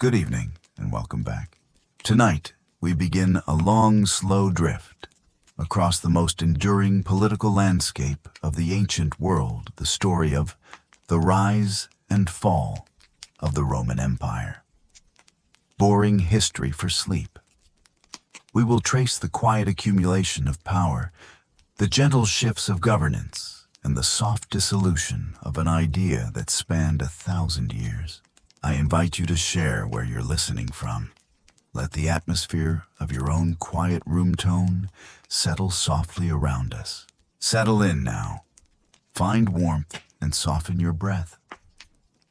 Good evening and welcome back. Tonight, we begin a long, slow drift across the most enduring political landscape of the ancient world, the story of the rise and fall of the Roman Empire. Boring history for sleep. We will trace the quiet accumulation of power, the gentle shifts of governance, and the soft dissolution of an idea that spanned 1,000 years. I invite you to share where you're listening from. Let the atmosphere of your own quiet room tone settle softly around us. Settle in now. Find warmth and soften your breath.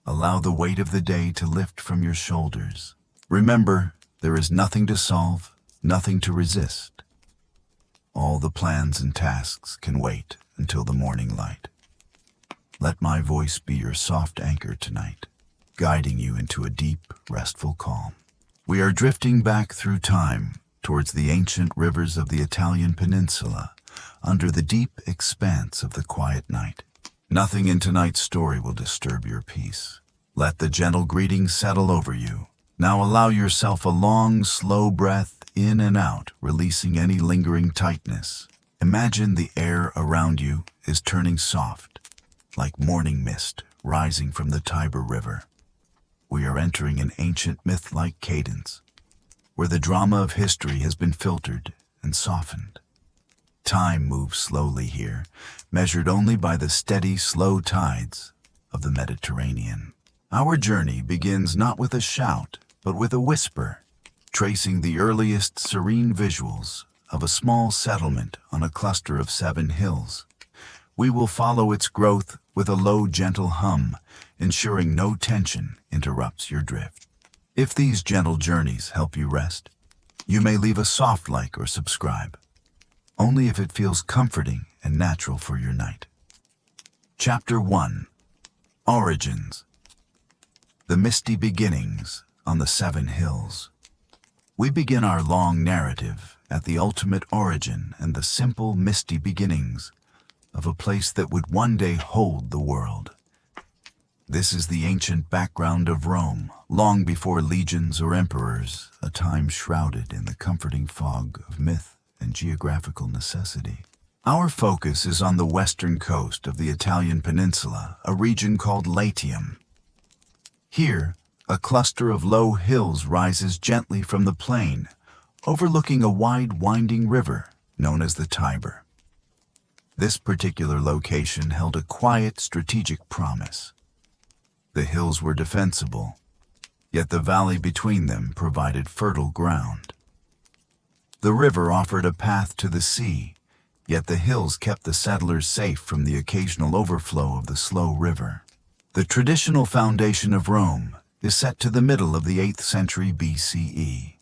Allow the weight of the day to lift from your shoulders. Remember, there is nothing to solve, nothing to resist. All the plans and tasks can wait until the morning light. Let my voice be your soft anchor tonight, guiding you into a deep, restful calm. We are drifting back through time towards the ancient rivers of the Italian peninsula, under the deep expanse of the quiet night. Nothing in tonight's story will disturb your peace. Let the gentle greeting settle over you. Now allow yourself a long, slow breath in and out, releasing any lingering tightness. Imagine the air around you is turning soft, like morning mist rising from the Tiber River. We are entering an ancient myth-like cadence, where the drama of history has been filtered and softened. Time moves slowly here, measured only by the steady, slow tides of the Mediterranean. Our journey begins not with a shout, but with a whisper, tracing the earliest serene visuals of a small settlement on a cluster of 7 hills. We will follow its growth with a low, gentle hum, ensuring no tension interrupts your drift. If these gentle journeys help you rest, you may leave a soft like or subscribe, only if it feels comforting and natural for your night. Chapter 1. Origins. The misty beginnings on the 7 hills. We begin our long narrative at the ultimate origin and the simple, misty beginnings of a place that would one day hold the world. This is the ancient background of Rome, long before legions or emperors, a time shrouded in the comforting fog of myth and geographical necessity. Our focus is on the western coast of the Italian peninsula, a region called Latium. Here, a cluster of low hills rises gently from the plain, overlooking a wide, winding river known as the Tiber. This particular location held a quiet, strategic promise. The hills were defensible, yet the valley between them provided fertile ground. The river offered a path to the sea, yet the hills kept the settlers safe from the occasional overflow of the slow river. The traditional foundation of Rome is set to the middle of the 8th century BCE.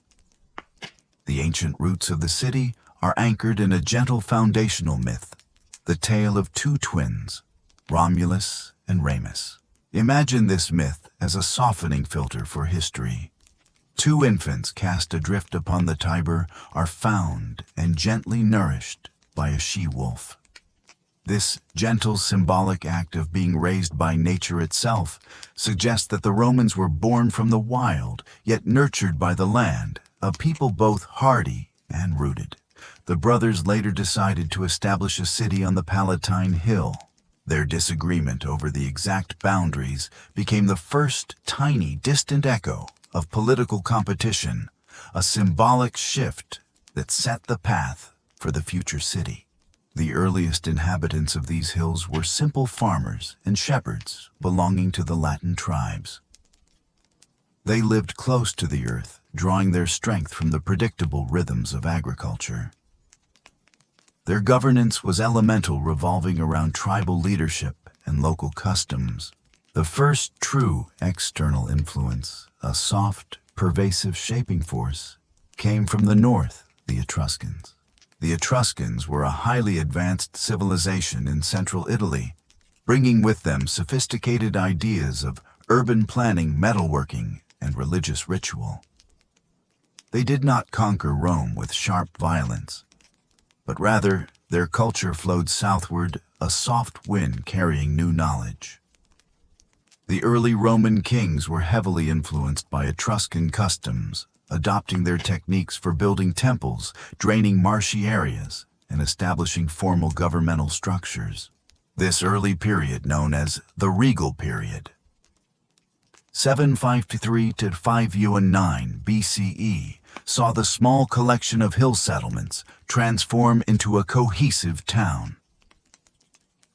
The ancient roots of the city are anchored in a gentle foundational myth, the tale of 2 twins, Romulus and Remus. Imagine this myth as a softening filter for history. 2 infants cast adrift upon the Tiber are found and gently nourished by a she-wolf. This gentle symbolic act of being raised by nature itself suggests that the Romans were born from the wild, yet nurtured by the land, a people both hardy and rooted. The brothers later decided to establish a city on the Palatine Hill. Their disagreement over the exact boundaries became the first tiny, distant echo of political competition, a symbolic shift that set the path for the future city. The earliest inhabitants of these hills were simple farmers and shepherds belonging to the Latin tribes. They lived close to the earth, drawing their strength from the predictable rhythms of agriculture. Their governance was elemental, revolving around tribal leadership and local customs. The first true external influence, a soft, pervasive shaping force, came from the north, the Etruscans. The Etruscans were a highly advanced civilization in central Italy, bringing with them sophisticated ideas of urban planning, metalworking, and religious ritual. They did not conquer Rome with sharp violence, but rather their culture flowed southward, a soft wind carrying new knowledge. The early Roman kings were heavily influenced by Etruscan customs, adopting their techniques for building temples, draining marshy areas, and establishing formal governmental structures. This early period, known as the Regal period, 753 to 509 BCE, saw the small collection of hill settlements transform into a cohesive town.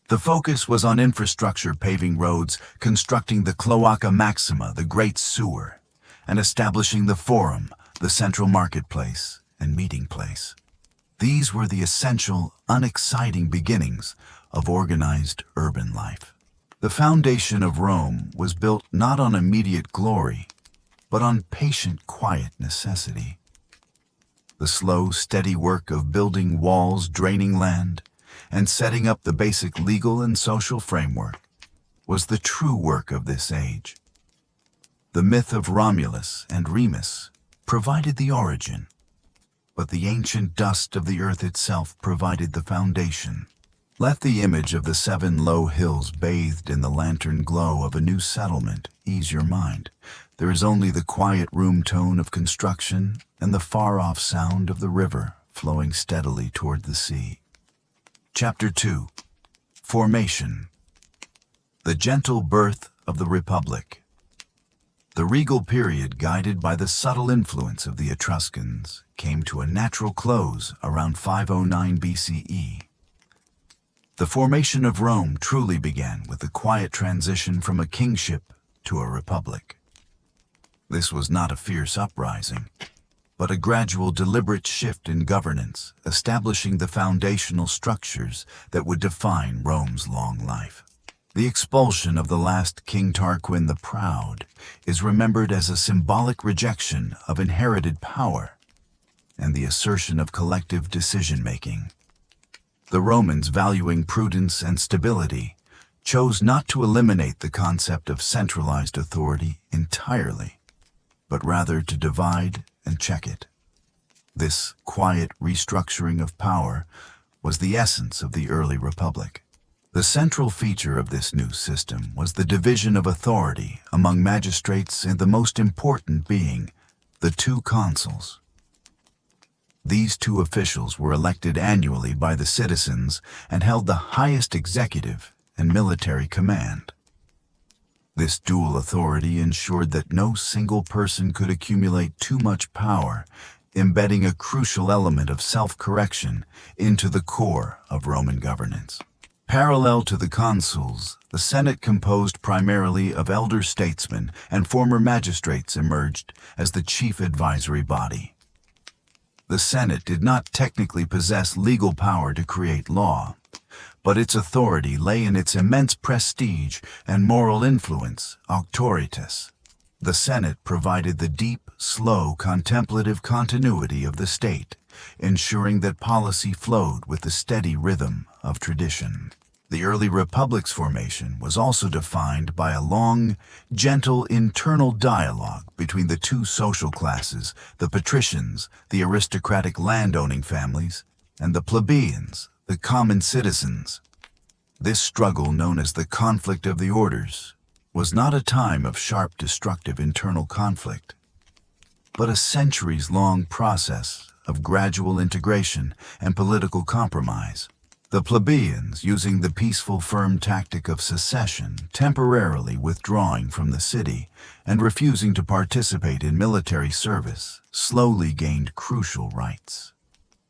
The focus was on infrastructure, paving roads, constructing the Cloaca Maxima, the Great Sewer, and establishing the Forum, the central marketplace and meeting place. These were the essential, unexciting beginnings of organized urban life. The foundation of Rome was built not on immediate glory, but on patient, quiet necessity. The slow, steady work of building walls, draining land, and setting up the basic legal and social framework was the true work of this age. The myth of Romulus and Remus provided the origin, but the ancient dust of the earth itself provided the foundation. Let the image of the 7 low hills bathed in the lantern glow of a new settlement ease your mind. There is only the quiet room tone of construction and the far-off sound of the river flowing steadily toward the sea. Chapter 2. Formation. The gentle birth of the Republic. The regal period, guided by the subtle influence of the Etruscans, came to a natural close around 509 BCE. The formation of Rome truly began with the quiet transition from a kingship to a republic. This was not a fierce uprising, but a gradual, deliberate shift in governance, establishing the foundational structures that would define Rome's long life. The expulsion of the last King Tarquin the Proud is remembered as a symbolic rejection of inherited power and the assertion of collective decision-making. The Romans, valuing prudence and stability, chose not to eliminate the concept of centralized authority entirely, but rather to divide and check it. This quiet restructuring of power was the essence of the early republic. The central feature of this new system was the division of authority among magistrates, and the most important being the 2 consuls. These 2 officials were elected annually by the citizens and held the highest executive and military command. This dual authority ensured that no single person could accumulate too much power, embedding a crucial element of self-correction into the core of Roman governance. Parallel to the consuls, the Senate, composed primarily of elder statesmen and former magistrates, emerged as the chief advisory body. The Senate did not technically possess legal power to create law, but its authority lay in its immense prestige and moral influence, auctoritas. The Senate provided the deep, slow, contemplative continuity of the state, ensuring that policy flowed with the steady rhythm of tradition. The early republic's formation was also defined by a long, gentle internal dialogue between the 2 social classes, the patricians, the aristocratic landowning families, and the plebeians, the common citizens. This struggle, known as the conflict of the orders, was not a time of sharp, destructive internal conflict, but a centuries-long process of gradual integration and political compromise. The plebeians, using the peaceful, firm tactic of secession, temporarily withdrawing from the city and refusing to participate in military service, slowly gained crucial rights.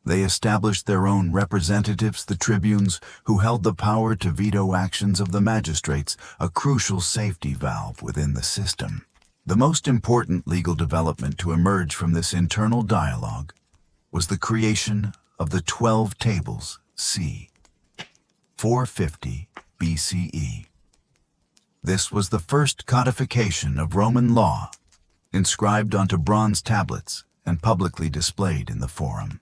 They established their own representatives, the tribunes, who held the power to veto actions of the magistrates, a crucial safety valve within the system. The most important legal development to emerge from this internal dialogue was the creation of the 12 Tables, c. 450 BCE. This was the first codification of Roman law, inscribed onto bronze tablets and publicly displayed in the Forum.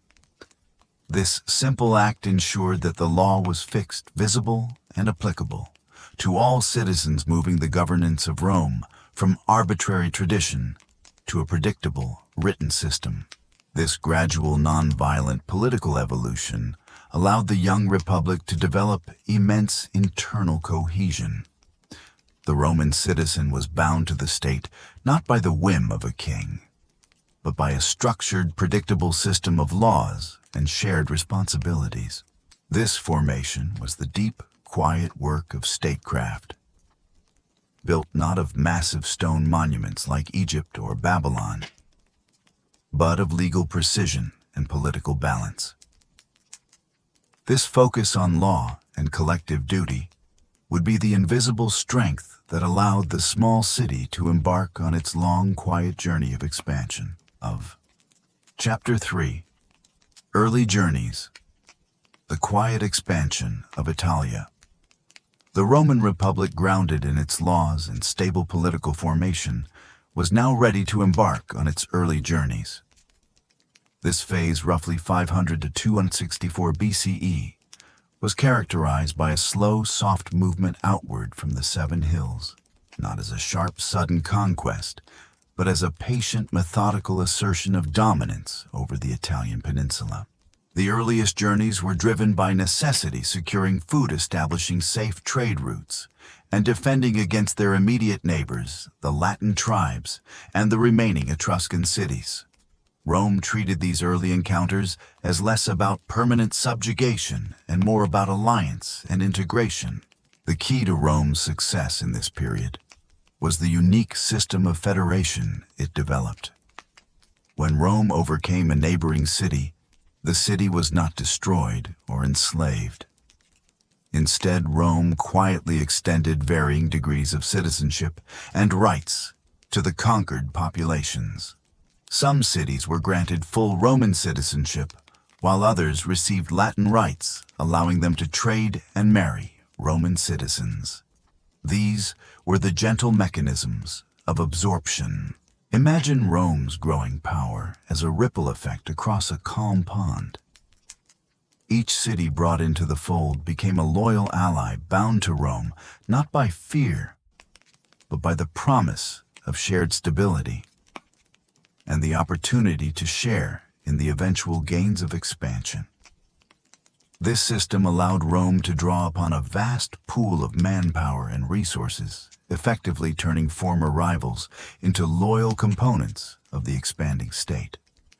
This simple act ensured that the law was fixed, visible, and applicable to all citizens, moving the governance of Rome from arbitrary tradition to a predictable, written system. This gradual, non-violent political evolution allowed the young republic to develop immense internal cohesion. The Roman citizen was bound to the state not by the whim of a king, but by a structured, predictable system of laws and shared responsibilities. This formation was the deep, quiet work of statecraft, built not of massive stone monuments like Egypt or Babylon, but of legal precision and political balance. This focus on law and collective duty would be the invisible strength that allowed the small city to embark on its long, quiet journey of expansion. Chapter 3. Early Journeys. The quiet expansion of Italia. The Roman Republic, grounded in its laws and stable political formation, was now ready to embark on its early journeys. This phase, roughly 500 to 264 BCE, was characterized by a slow, soft movement outward from the Seven Hills, not as a sharp, sudden conquest, but as a patient, methodical assertion of dominance over the Italian peninsula. The earliest journeys were driven by necessity, securing food, establishing safe trade routes, and defending against their immediate neighbors, the Latin tribes, and the remaining Etruscan cities. Rome treated these early encounters as less about permanent subjugation and more about alliance and integration. The key to Rome's success in this period was the unique system of federation it developed. When Rome overcame a neighboring city, the city was not destroyed or enslaved. Instead, Rome quietly extended varying degrees of citizenship and rights to the conquered populations. Some cities were granted full Roman citizenship, while others received Latin rights, allowing them to trade and marry Roman citizens. These were the gentle mechanisms of absorption. Imagine Rome's growing power as a ripple effect across a calm pond. Each city brought into the fold became a loyal ally bound to Rome, not by fear, but by the promise of shared stability and the opportunity to share in the eventual gains of expansion. This system allowed Rome to draw upon a vast pool of manpower and resources, effectively turning former rivals into loyal components of the expanding state.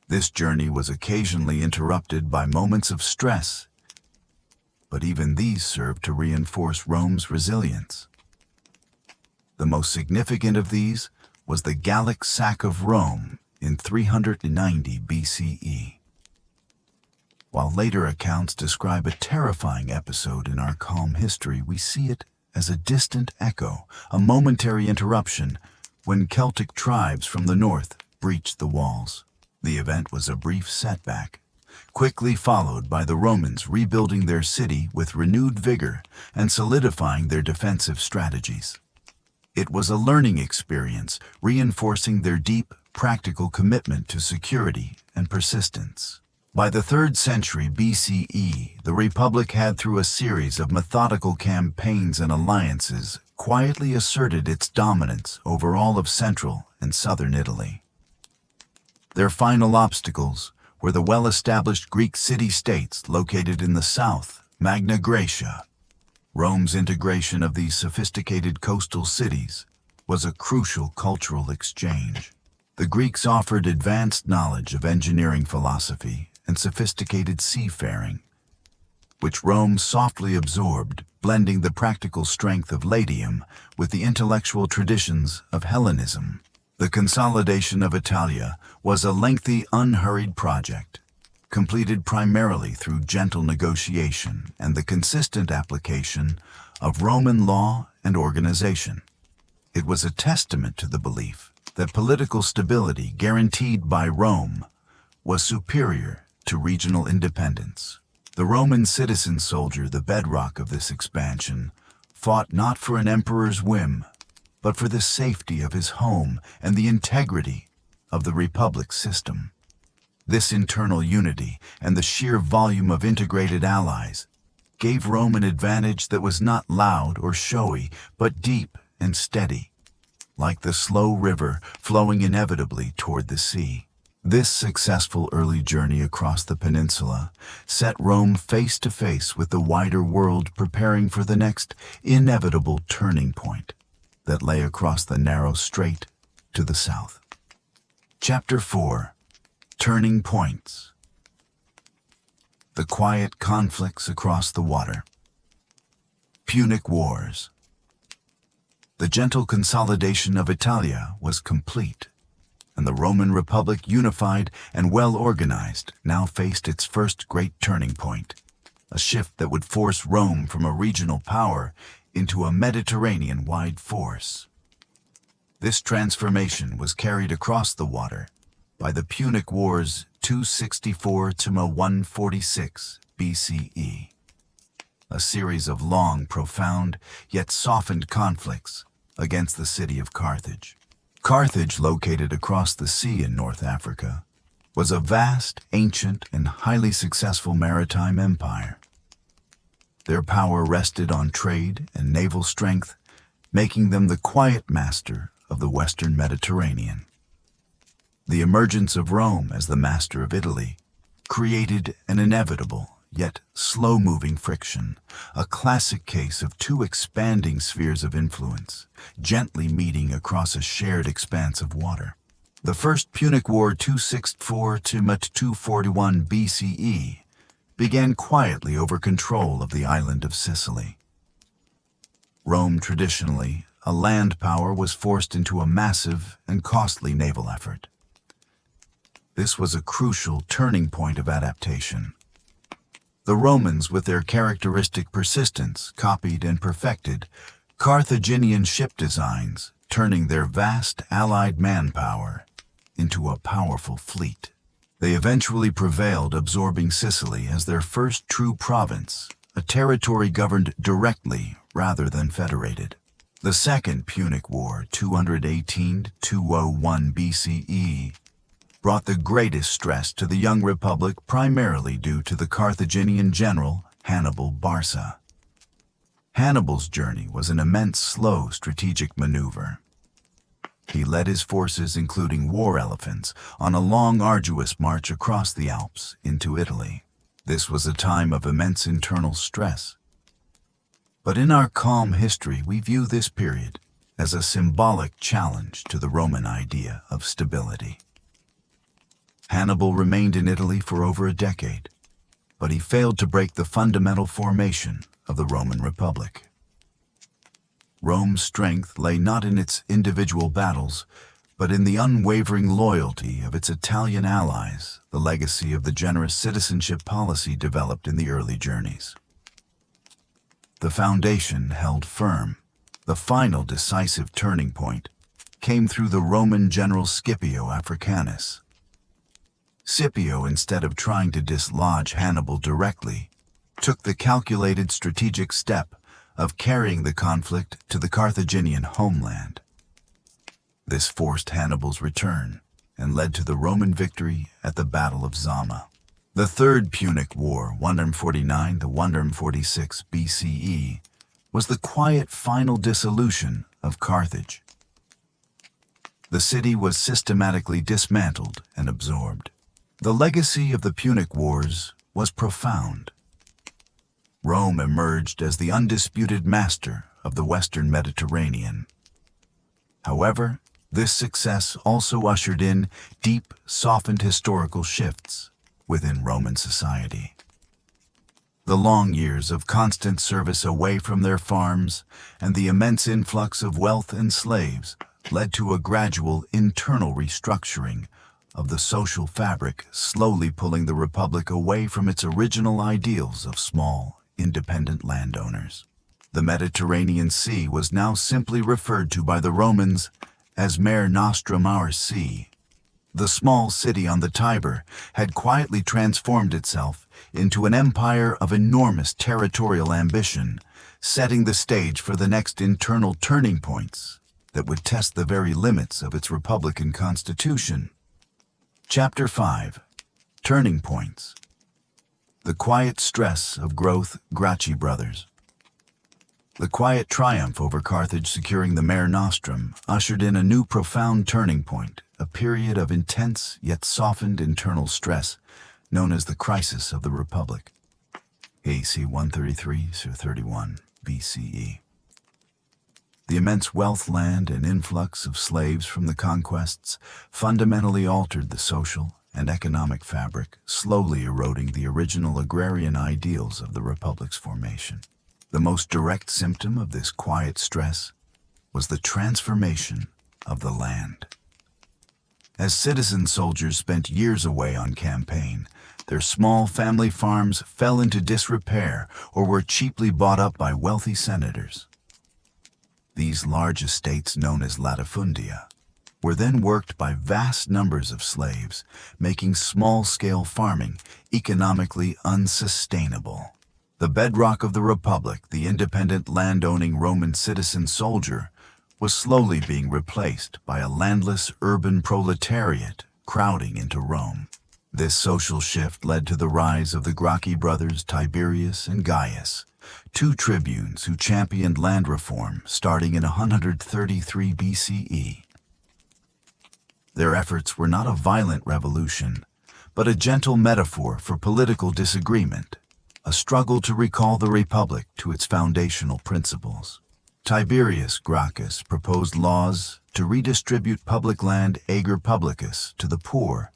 This journey was occasionally interrupted by moments of stress, but even these served to reinforce Rome's resilience. The most significant of these was the Gallic sack of Rome in 390 BCE. While later accounts describe a terrifying episode in our calm history, we see it as a distant echo, a momentary interruption when Celtic tribes from the north breached the walls. The event was a brief setback, quickly followed by the Romans rebuilding their city with renewed vigor and solidifying their defensive strategies. It was a learning experience, reinforcing their deep, practical commitment to security and persistence. By the 3rd century BCE, the Republic had, through a series of methodical campaigns and alliances, quietly asserted its dominance over all of central and southern Italy. Their final obstacles were the well-established Greek city-states located in the south, Magna Graecia. Rome's integration of these sophisticated coastal cities was a crucial cultural exchange. The Greeks offered advanced knowledge of engineering philosophy and sophisticated seafaring, which Rome softly absorbed, blending the practical strength of Latium with the intellectual traditions of Hellenism. The consolidation of Italia was a lengthy, unhurried project, completed primarily through gentle negotiation and the consistent application of Roman law and organization. It was a testament to the belief that political stability guaranteed by Rome was superior to regional independence. The Roman citizen soldier, the bedrock of this expansion, fought not for an emperor's whim, but for the safety of his home and the integrity of the Republic's system. This internal unity and the sheer volume of integrated allies gave Rome an advantage that was not loud or showy, but deep and steady, like the slow river flowing inevitably toward the sea. This successful early journey across the peninsula set Rome face to face with the wider world, preparing for the next inevitable turning point. that lay across the narrow strait to the south. Chapter 4. Turning Points. The quiet conflicts across the water. Punic Wars. The gentle consolidation of Italia was complete, and the Roman Republic, unified and well-organized, now faced its first great turning point, a shift that would force Rome from a regional power into a Mediterranean-wide force. This transformation was carried across the water by the Punic Wars 264 to 146 BCE, a series of long, profound, yet softened conflicts against the city of Carthage. Carthage, located across the sea in North Africa, was a vast, ancient, and highly successful maritime empire. Their power rested on trade and naval strength, making them the quiet master of the Western Mediterranean. The emergence of Rome as the master of Italy created an inevitable yet slow-moving friction, a classic case of two expanding spheres of influence, gently meeting across a shared expanse of water. The First Punic War 264 to 241 BCE began quietly over control of the island of Sicily. Rome, traditionally a land power, was forced into a massive and costly naval effort. This was a crucial turning point of adaptation. The Romans, with their characteristic persistence, copied and perfected Carthaginian ship designs, turning their vast allied manpower into a powerful fleet. They eventually prevailed, absorbing Sicily as their first true province, a territory governed directly rather than federated. The Second Punic War, 218-201 BCE, brought the greatest stress to the young republic, primarily due to the Carthaginian general Hannibal Barca. Hannibal's journey was an immense, slow, strategic maneuver. He led his forces, including war elephants, on a long, arduous march across the Alps into Italy. This was a time of immense internal stress. But in our calm history, we view this period as a symbolic challenge to the Roman idea of stability. Hannibal remained in Italy for over a decade, but he failed to break the fundamental formation of the Roman Republic. Rome's strength lay not in its individual battles, but in the unwavering loyalty of its Italian allies, the legacy of the generous citizenship policy developed in the early journeys. The foundation held firm. The final decisive turning point came through the Roman general Scipio Africanus. Scipio, instead of trying to dislodge Hannibal directly, took the calculated strategic step of carrying the conflict to the Carthaginian homeland. This forced Hannibal's return and led to the Roman victory at the Battle of Zama. The Third Punic War, 149 to 146 BCE, was the quiet final dissolution of Carthage. The city was systematically dismantled and absorbed. The legacy of the Punic Wars was profound. Rome emerged as the undisputed master of the Western Mediterranean. However, this success also ushered in deep, softened historical shifts within Roman society. The long years of constant service away from their farms and the immense influx of wealth and slaves led to a gradual internal restructuring of the social fabric, slowly pulling the Republic away from its original ideals of small, independent landowners. The Mediterranean Sea was now simply referred to by the Romans as Mare Nostrum, our sea. The small city on the Tiber had quietly transformed itself into an empire of enormous territorial ambition, setting the stage for the next internal turning points that would test the very limits of its republican constitution. Chapter 5. Turning Points. The quiet stress of growth. Gracchi brothers. The quiet triumph over Carthage securing the Mare Nostrum ushered in a new profound turning point, a period of intense yet softened internal stress known as the Crisis of the Republic. AC 133-31 BCE. The immense wealth, land, and influx of slaves from the conquests fundamentally altered the social and economic fabric, slowly eroding the original agrarian ideals of the Republic's formation. The most direct symptom of this quiet stress was the transformation of the land. As citizen soldiers spent years away on campaign, their small family farms fell into disrepair or were cheaply bought up by wealthy senators. These large estates, known as latifundia, were then worked by vast numbers of slaves, making small-scale farming economically unsustainable. The bedrock of the Republic, the independent land-owning Roman citizen soldier, was slowly being replaced by a landless urban proletariat crowding into Rome. This social shift led to the rise of the Gracchi brothers Tiberius and Gaius, two tribunes who championed land reform starting in 133 BCE. Their efforts were not a violent revolution, but a gentle metaphor for political disagreement, a struggle to recall the Republic to its foundational principles. Tiberius Gracchus proposed laws to redistribute public land ager publicus to the poor,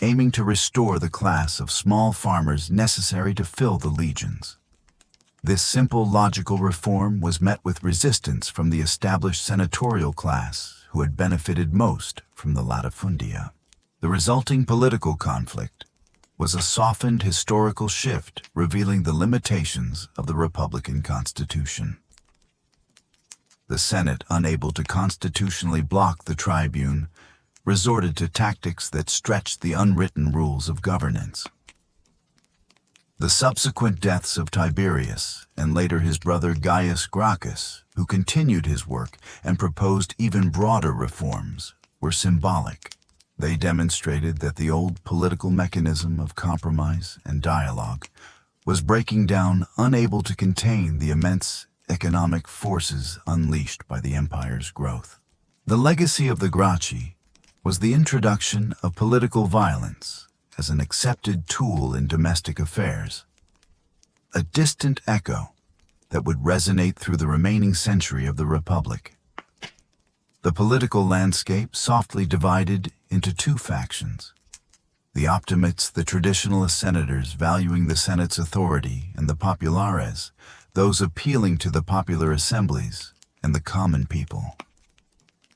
aiming to restore the class of small farmers necessary to fill the legions. This simple logical reform was met with resistance from the established senatorial class, who had benefited most from the latifundia. The resulting political conflict was a softened historical shift revealing the limitations of the Republican Constitution. The Senate, unable to constitutionally block the tribune, resorted to tactics that stretched the unwritten rules of governance. The subsequent deaths of Tiberius and later his brother Gaius Gracchus, who continued his work and proposed even broader reforms, were symbolic. They demonstrated that the old political mechanism of compromise and dialogue was breaking down, unable to contain the immense economic forces unleashed by the empire's growth. The legacy of the Gracchi was the introduction of political violence as an accepted tool in domestic affairs, a distant echo that would resonate through the remaining century of the Republic. The political landscape softly divided into two factions: the optimates, the traditionalist senators valuing the Senate's authority, and the populares, those appealing to the popular assemblies and the common people.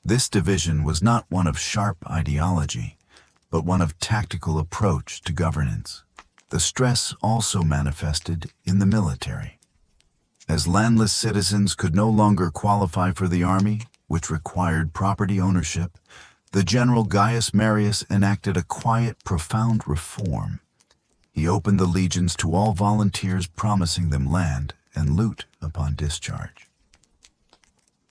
This division was not one of sharp ideology, but one of tactical approach to governance. The stress also manifested in the military. As landless citizens could no longer qualify for the army, which required property ownership, the general Gaius Marius enacted a quiet, profound reform. He opened the legions to all volunteers, promising them land and loot upon discharge.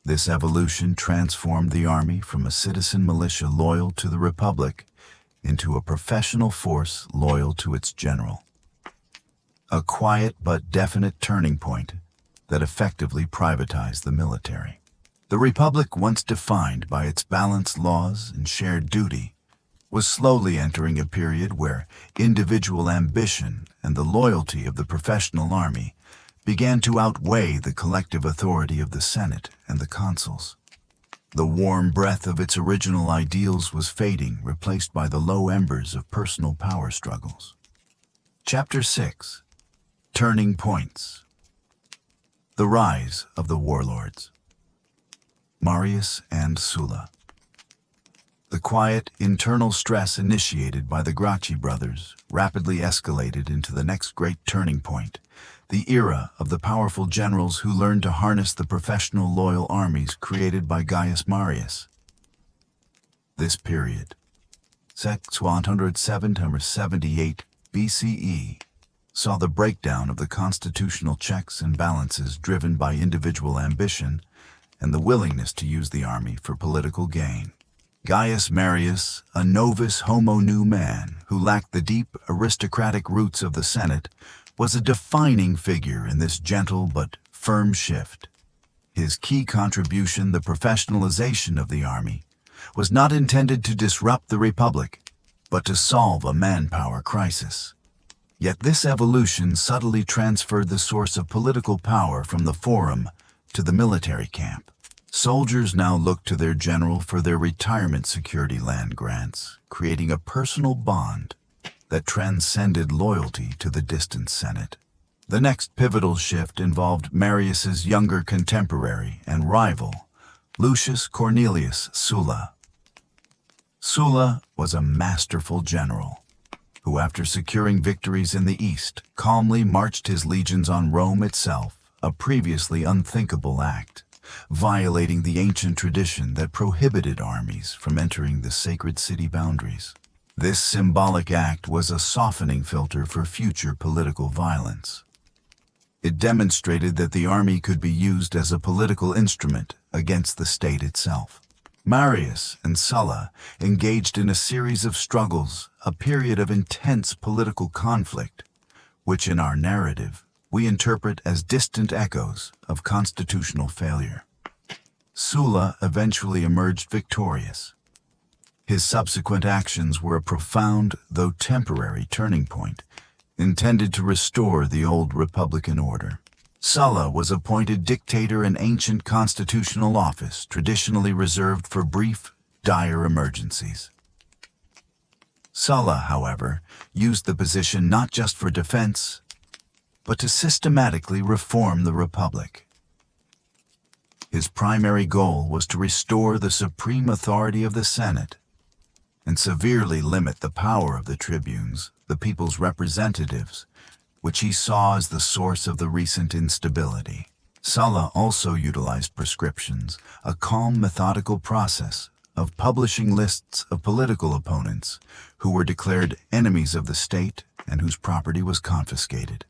This evolution transformed the army from a citizen militia loyal to the Republic into a professional force loyal to its general. A quiet but definite turning point that effectively privatized the military. The Republic, once defined by its balanced laws and shared duty, was slowly entering a period where individual ambition and the loyalty of the professional army began to outweigh the collective authority of the Senate and the consuls. The warm breath of its original ideals was fading, replaced by the low embers of personal power struggles. Chapter 6. Turning Points. The Rise of the Warlords. Marius and Sulla. The quiet, internal stress initiated by the Gracchi brothers rapidly escalated into the next great turning point, the era of the powerful generals who learned to harness the professional loyal armies created by Gaius Marius. This period, 107-78 BCE, saw the breakdown of the constitutional checks and balances driven by individual ambition and the willingness to use the army for political gain. Gaius Marius, a novus homo new man who lacked the deep aristocratic roots of the Senate, was a defining figure in this gentle but firm shift. His key contribution, the professionalization of the army, was not intended to disrupt the Republic, but to solve a manpower crisis. Yet this evolution subtly transferred the source of political power from the forum to the military camp. Soldiers now looked to their general for their retirement security land grants, creating a personal bond that transcended loyalty to the distant Senate. The next pivotal shift involved Marius's younger contemporary and rival, Lucius Cornelius Sulla. Sulla was a masterful general who, after securing victories in the east, calmly marched his legions on Rome itself, a previously unthinkable act, violating the ancient tradition that prohibited armies from entering the sacred city boundaries. This symbolic act was a softening filter for future political violence. It demonstrated that the army could be used as a political instrument against the state itself. Marius and Sulla engaged in a series of struggles, a period of intense political conflict, which in our narrative we interpret as distant echoes of constitutional failure. Sulla eventually emerged victorious. His subsequent actions were a profound, though temporary, turning point, intended to restore the old republican order. Sulla was appointed dictator in ancient constitutional office, traditionally reserved for brief, dire emergencies. Sulla, however, used the position not just for defense, but to systematically reform the republic. His primary goal was to restore the supreme authority of the Senate and severely limit the power of the tribunes, the people's representatives, which he saw as the source of the recent instability. Sulla also utilized prescriptions, a calm, methodical process of publishing lists of political opponents who were declared enemies of the state and whose property was confiscated.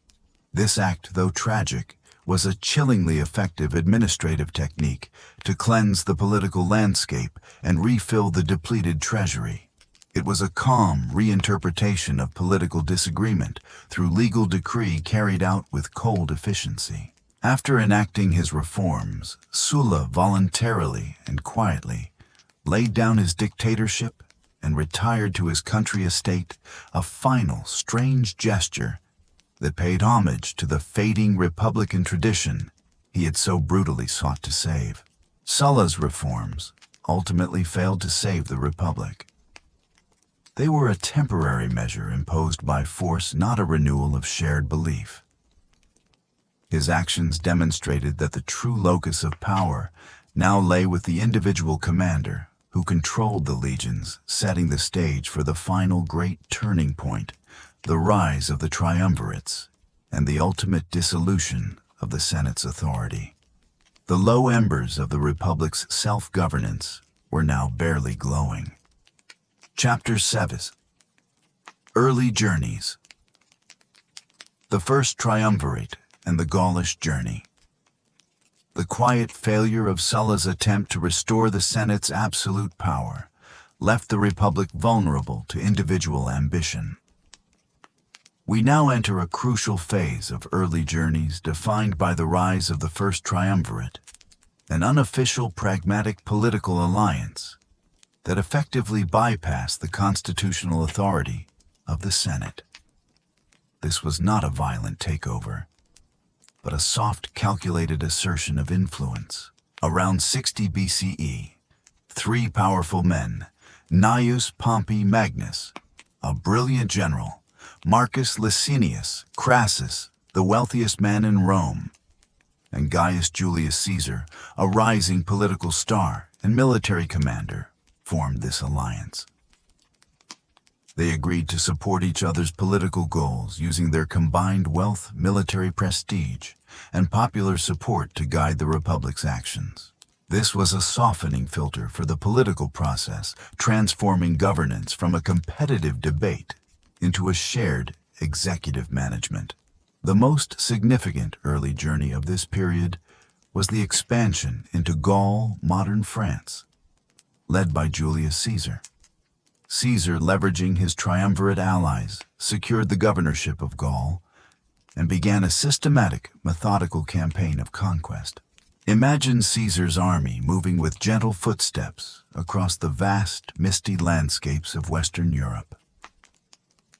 This act, though tragic, was a chillingly effective administrative technique to cleanse the political landscape and refill the depleted treasury. It was a calm reinterpretation of political disagreement through legal decree carried out with cold efficiency. After enacting his reforms, Sulla voluntarily and quietly laid down his dictatorship and retired to his country estate, a final, strange gesture that paid homage to the fading republican tradition he had so brutally sought to save. Sulla's reforms ultimately failed to save the republic. They were a temporary measure imposed by force, not a renewal of shared belief. His actions demonstrated that the true locus of power now lay with the individual commander who controlled the legions, setting the stage for the final great turning point, the rise of the triumvirates, and the ultimate dissolution of the Senate's authority. The low embers of the Republic's self-governance were now barely glowing. Chapter 7. Early Journeys. The First Triumvirate and the Gaulish Journey. The quiet failure of Sulla's attempt to restore the Senate's absolute power left the Republic vulnerable to individual ambition. We now enter a crucial phase of early journeys defined by the rise of the First Triumvirate, an unofficial pragmatic political alliance that effectively bypassed the constitutional authority of the Senate. This was not a violent takeover, but a soft, calculated assertion of influence. Around 60 BCE, three powerful men, Gnaeus Pompey Magnus, a brilliant general, Marcus Licinius Crassus, the wealthiest man in Rome, and Gaius Julius Caesar, a rising political star and military commander, formed this alliance. They agreed to support each other's political goals using their combined wealth, military prestige, and popular support to guide the Republic's actions. This was a softening filter for the political process, transforming governance from a competitive debate into a shared executive management. The most significant early journey of this period was the expansion into Gaul, modern France, led by Julius Caesar. Caesar, leveraging his triumvirate allies, secured the governorship of Gaul and began a systematic, methodical campaign of conquest. Imagine Caesar's army moving with gentle footsteps across the vast, misty landscapes of Western Europe.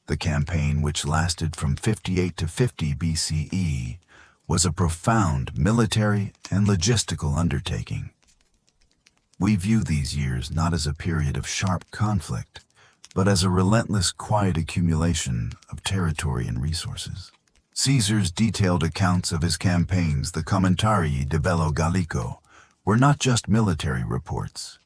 The campaign, which lasted from 58 to 50 BCE, was a profound military and logistical undertaking. We view these years not as a period of sharp conflict, but as a relentless, quiet accumulation of territory and resources. Caesar's detailed accounts of his campaigns, the Commentarii de Bello Gallico, were not just military reports.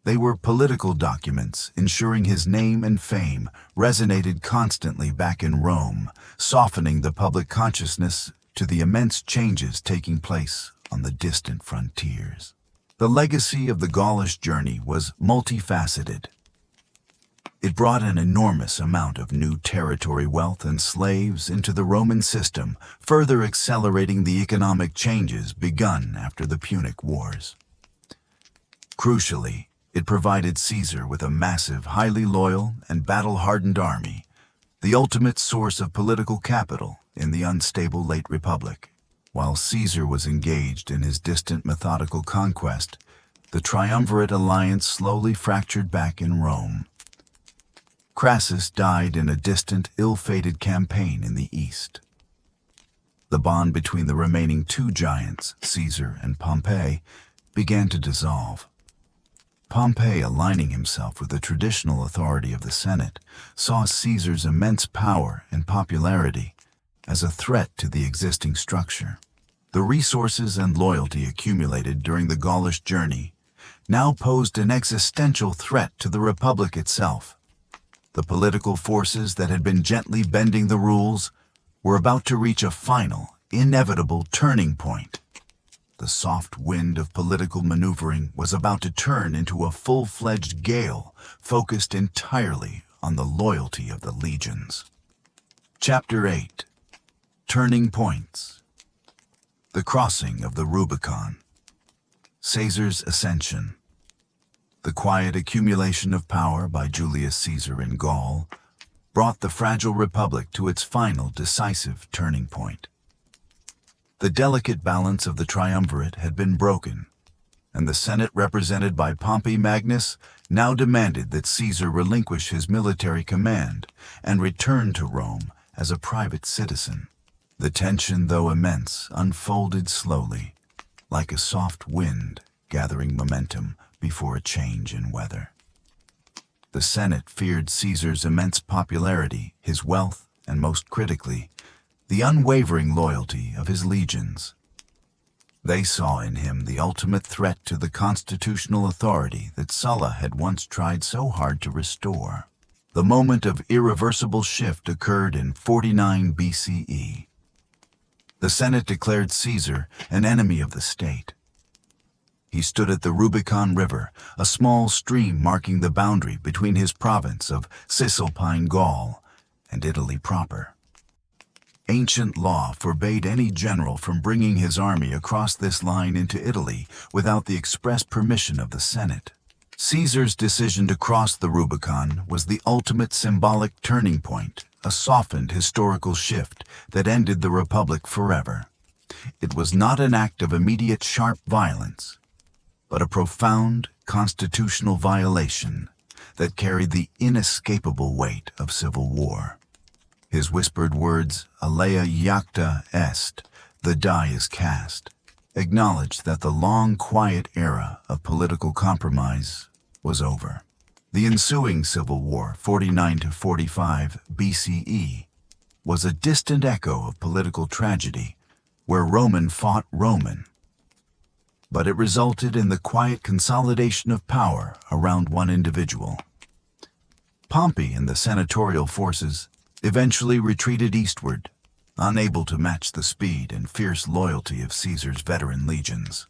They were political documents ensuring his name and fame resonated constantly back in Rome, softening the public consciousness to the immense changes taking place on the distant frontiers. The legacy of the Gaulish journey was multifaceted. It brought an enormous amount of new territory, wealth, and slaves into the Roman system, further accelerating the economic changes begun after the Punic Wars. Crucially, it provided Caesar with a massive, highly loyal, and battle-hardened army, the ultimate source of political capital in the unstable late Republic. While Caesar was engaged in his distant methodical conquest, the triumvirate alliance slowly fractured back in Rome. Crassus died in a distant, ill-fated campaign in the east. The bond between the remaining two giants, Caesar and Pompey, began to dissolve. Pompey, aligning himself with the traditional authority of the Senate, saw Caesar's immense power and popularity as a threat to the existing structure. The resources and loyalty accumulated during the Gaulish journey now posed an existential threat to the Republic itself. The political forces that had been gently bending the rules were about to reach a final, inevitable turning point. The soft wind of political maneuvering was about to turn into a full-fledged gale focused entirely on the loyalty of the legions. Chapter 8. Turning Points. The Crossing of the Rubicon. Caesar's Ascension. The quiet accumulation of power by Julius Caesar in Gaul brought the fragile republic to its final decisive turning point. The delicate balance of the triumvirate had been broken, and the Senate, represented by Pompey Magnus, now demanded that Caesar relinquish his military command and return to Rome as a private citizen. The tension, though immense, unfolded slowly, like a soft wind gathering momentum before a change in weather. The Senate feared Caesar's immense popularity, his wealth, and most critically, the unwavering loyalty of his legions. They saw in him the ultimate threat to the constitutional authority that Sulla had once tried so hard to restore. The moment of irreversible shift occurred in 49 BCE. The Senate declared Caesar an enemy of the state. He stood at the Rubicon River, a small stream marking the boundary between his province of Cisalpine Gaul and Italy proper. Ancient law forbade any general from bringing his army across this line into Italy without the express permission of the Senate. Caesar's decision to cross the Rubicon was the ultimate symbolic turning point, a softened historical shift that ended the Republic forever. It was not an act of immediate sharp violence, but a profound constitutional violation that carried the inescapable weight of civil war. His whispered words, "Alea iacta est," the die is cast, acknowledged that the long, quiet era of political compromise was over. The ensuing civil war, 49 to 45 BCE, was a distant echo of political tragedy, where Roman fought Roman. But it resulted in the quiet consolidation of power around one individual. Pompey and the senatorial forces eventually retreated eastward, unable to match the speed and fierce loyalty of Caesar's veteran legions.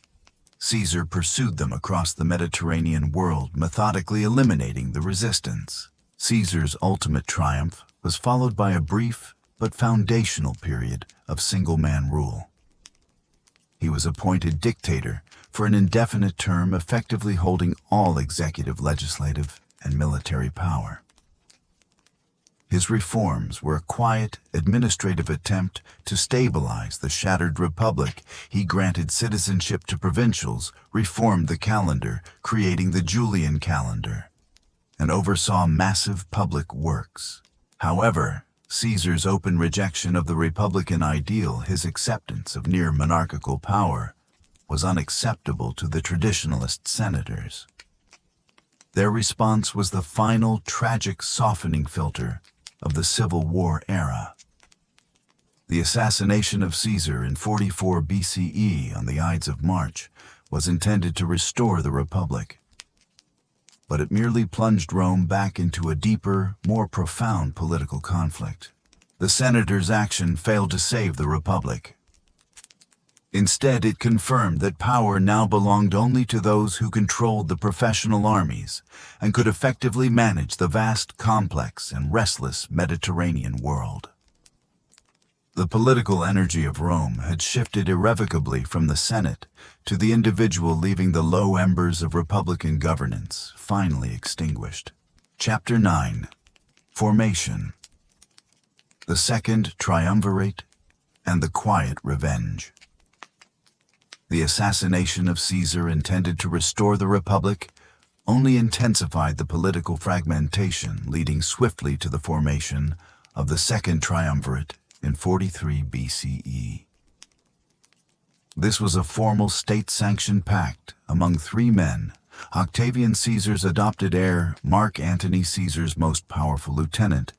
Caesar pursued them across the Mediterranean world, methodically eliminating the resistance. Caesar's ultimate triumph was followed by a brief but foundational period of single-man rule. He was appointed dictator for an indefinite term, effectively holding all executive, legislative, and military power. His reforms were a quiet, administrative attempt to stabilize the shattered republic. He granted citizenship to provincials, reformed the calendar, creating the Julian calendar, and oversaw massive public works. However, Caesar's open rejection of the republican ideal, his acceptance of near monarchical power, was unacceptable to the traditionalist senators. Their response was the final tragic softening filter of the Civil War era. The assassination of Caesar in 44 BCE on the Ides of March was intended to restore the Republic, but it merely plunged Rome back into a deeper, more profound political conflict. The senators' action failed to save the Republic. Instead, it confirmed that power now belonged only to those who controlled the professional armies and could effectively manage the vast, complex, and restless Mediterranean world. The political energy of Rome had shifted irrevocably from the Senate to the individual, leaving the low embers of republican governance finally extinguished. Chapter 9. Formation. The Second Triumvirate and the Quiet Revenge. The assassination of Caesar, intended to restore the Republic, only intensified the political fragmentation, leading swiftly to the formation of the Second Triumvirate in 43 BCE. This was a formal state-sanctioned pact among three men: Octavian Caesar's adopted heir, Mark Antony Caesar's most powerful lieutenant,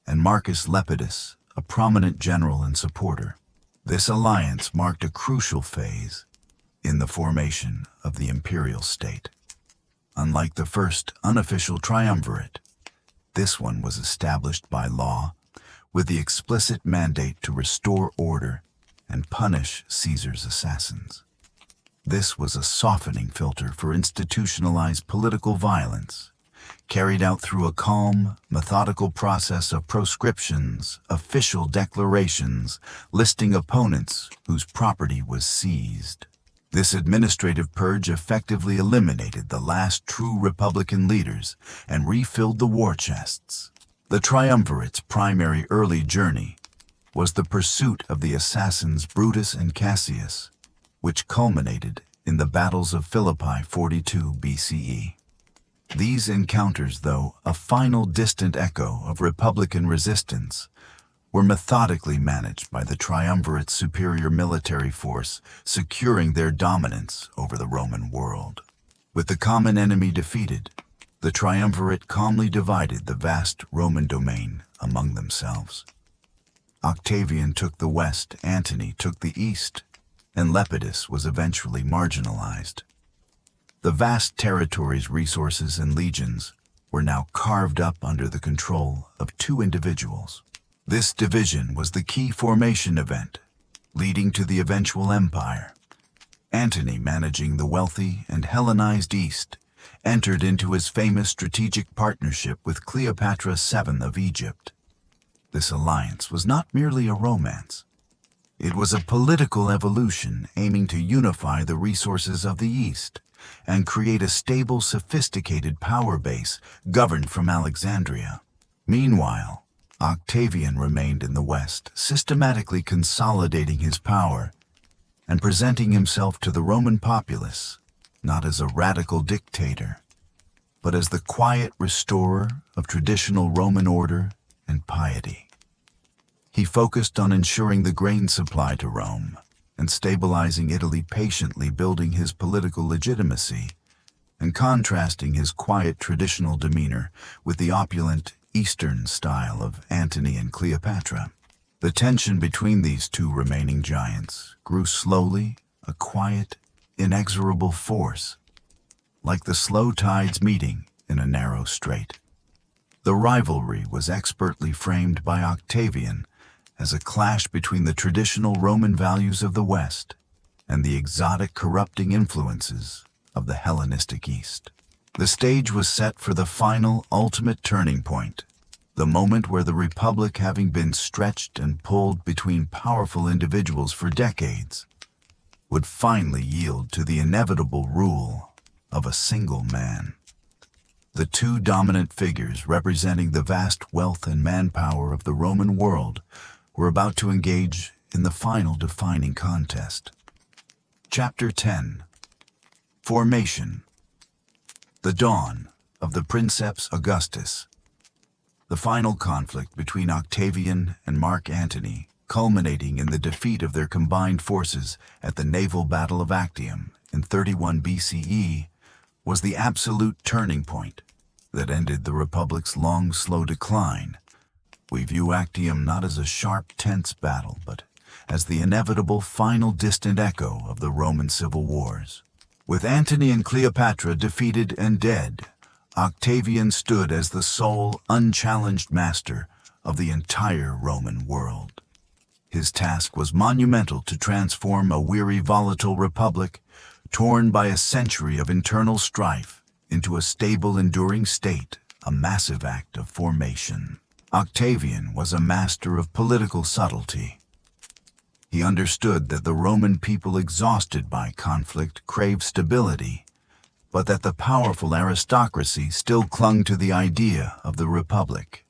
and Marcus Lepidus, a prominent general and supporter. This alliance marked a crucial phase in the formation of the imperial state. Unlike the first unofficial triumvirate, this one was established by law, with the explicit mandate to restore order and punish Caesar's assassins. This was a softening filter for institutionalized political violence, carried out through a calm, methodical process of proscriptions, official declarations, listing opponents whose property was seized. This administrative purge effectively eliminated the last true Republican leaders and refilled the war chests. The triumvirate's primary early journey was the pursuit of the assassins Brutus and Cassius, which culminated in the battles of Philippi 42 BCE. These encounters, though a final distant echo of Republican resistance, were methodically managed by the triumvirate's superior military force, securing their dominance over the Roman world. With the common enemy defeated, the triumvirate calmly divided the vast Roman domain among themselves. Octavian took the west, Antony took the east, and Lepidus was eventually marginalized. The vast territories, resources, and legions were now carved up under the control of two individuals. This division was the key formation event, leading to the eventual empire. Antony, managing the wealthy and Hellenized East, entered into his famous strategic partnership with Cleopatra VII of Egypt. This alliance was not merely a romance. It was a political evolution aiming to unify the resources of the East and create a stable, sophisticated power base governed from Alexandria. Meanwhile, Octavian remained in the West, systematically consolidating his power and presenting himself to the Roman populace not as a radical dictator, but as the quiet restorer of traditional Roman order and piety. He focused on ensuring the grain supply to Rome and stabilizing Italy, patiently building his political legitimacy and contrasting his quiet traditional demeanor with the opulent Eastern style of Antony and Cleopatra. The tension between these two remaining giants grew slowly, a quiet, inexorable force, like the slow tides meeting in a narrow strait. The rivalry was expertly framed by Octavian as a clash between the traditional Roman values of the West and the exotic, corrupting influences of the Hellenistic East. The stage was set for the final, ultimate turning point, the moment where the Republic, having been stretched and pulled between powerful individuals for decades, would finally yield to the inevitable rule of a single man. The two dominant figures, representing the vast wealth and manpower of the Roman world, were about to engage in the final defining contest. Chapter 10. Formation. The dawn of the Princeps Augustus. The final conflict between Octavian and Mark Antony culminating in the defeat of their combined forces at the naval battle of Actium in 31 BCE, was the absolute turning point that ended the Republic's long, slow decline. We view Actium not as a sharp, tense battle, but as the inevitable final distant echo of the Roman civil wars. With Antony and Cleopatra defeated and dead, Octavian stood as the sole, unchallenged master of the entire Roman world. His task was monumental to transform a weary, volatile republic, torn by a century of internal strife, into a stable, enduring state, a massive act of formation. Octavian was a master of political subtlety. He understood that the Roman people, exhausted by conflict, craved stability, but that the powerful aristocracy still clung to the idea of the republic.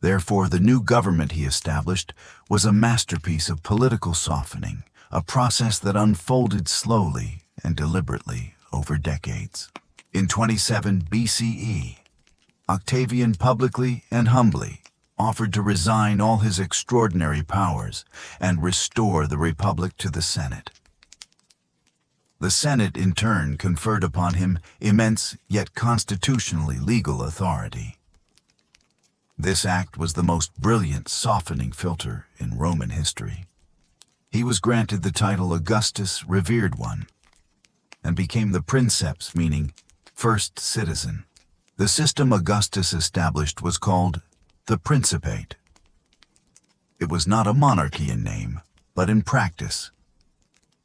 Therefore, the new government he established was a masterpiece of political softening, a process that unfolded slowly and deliberately over decades. In 27 BCE, Octavian publicly and humbly offered to resign all his extraordinary powers and restore the republic to the Senate. The Senate, in turn, conferred upon him immense yet constitutionally legal authority. This act was the most brilliant softening filter in Roman history. He was granted the title Augustus, Revered One, and became the princeps, meaning first citizen. The system Augustus established was called the Principate. It was not a monarchy in name, but in practice.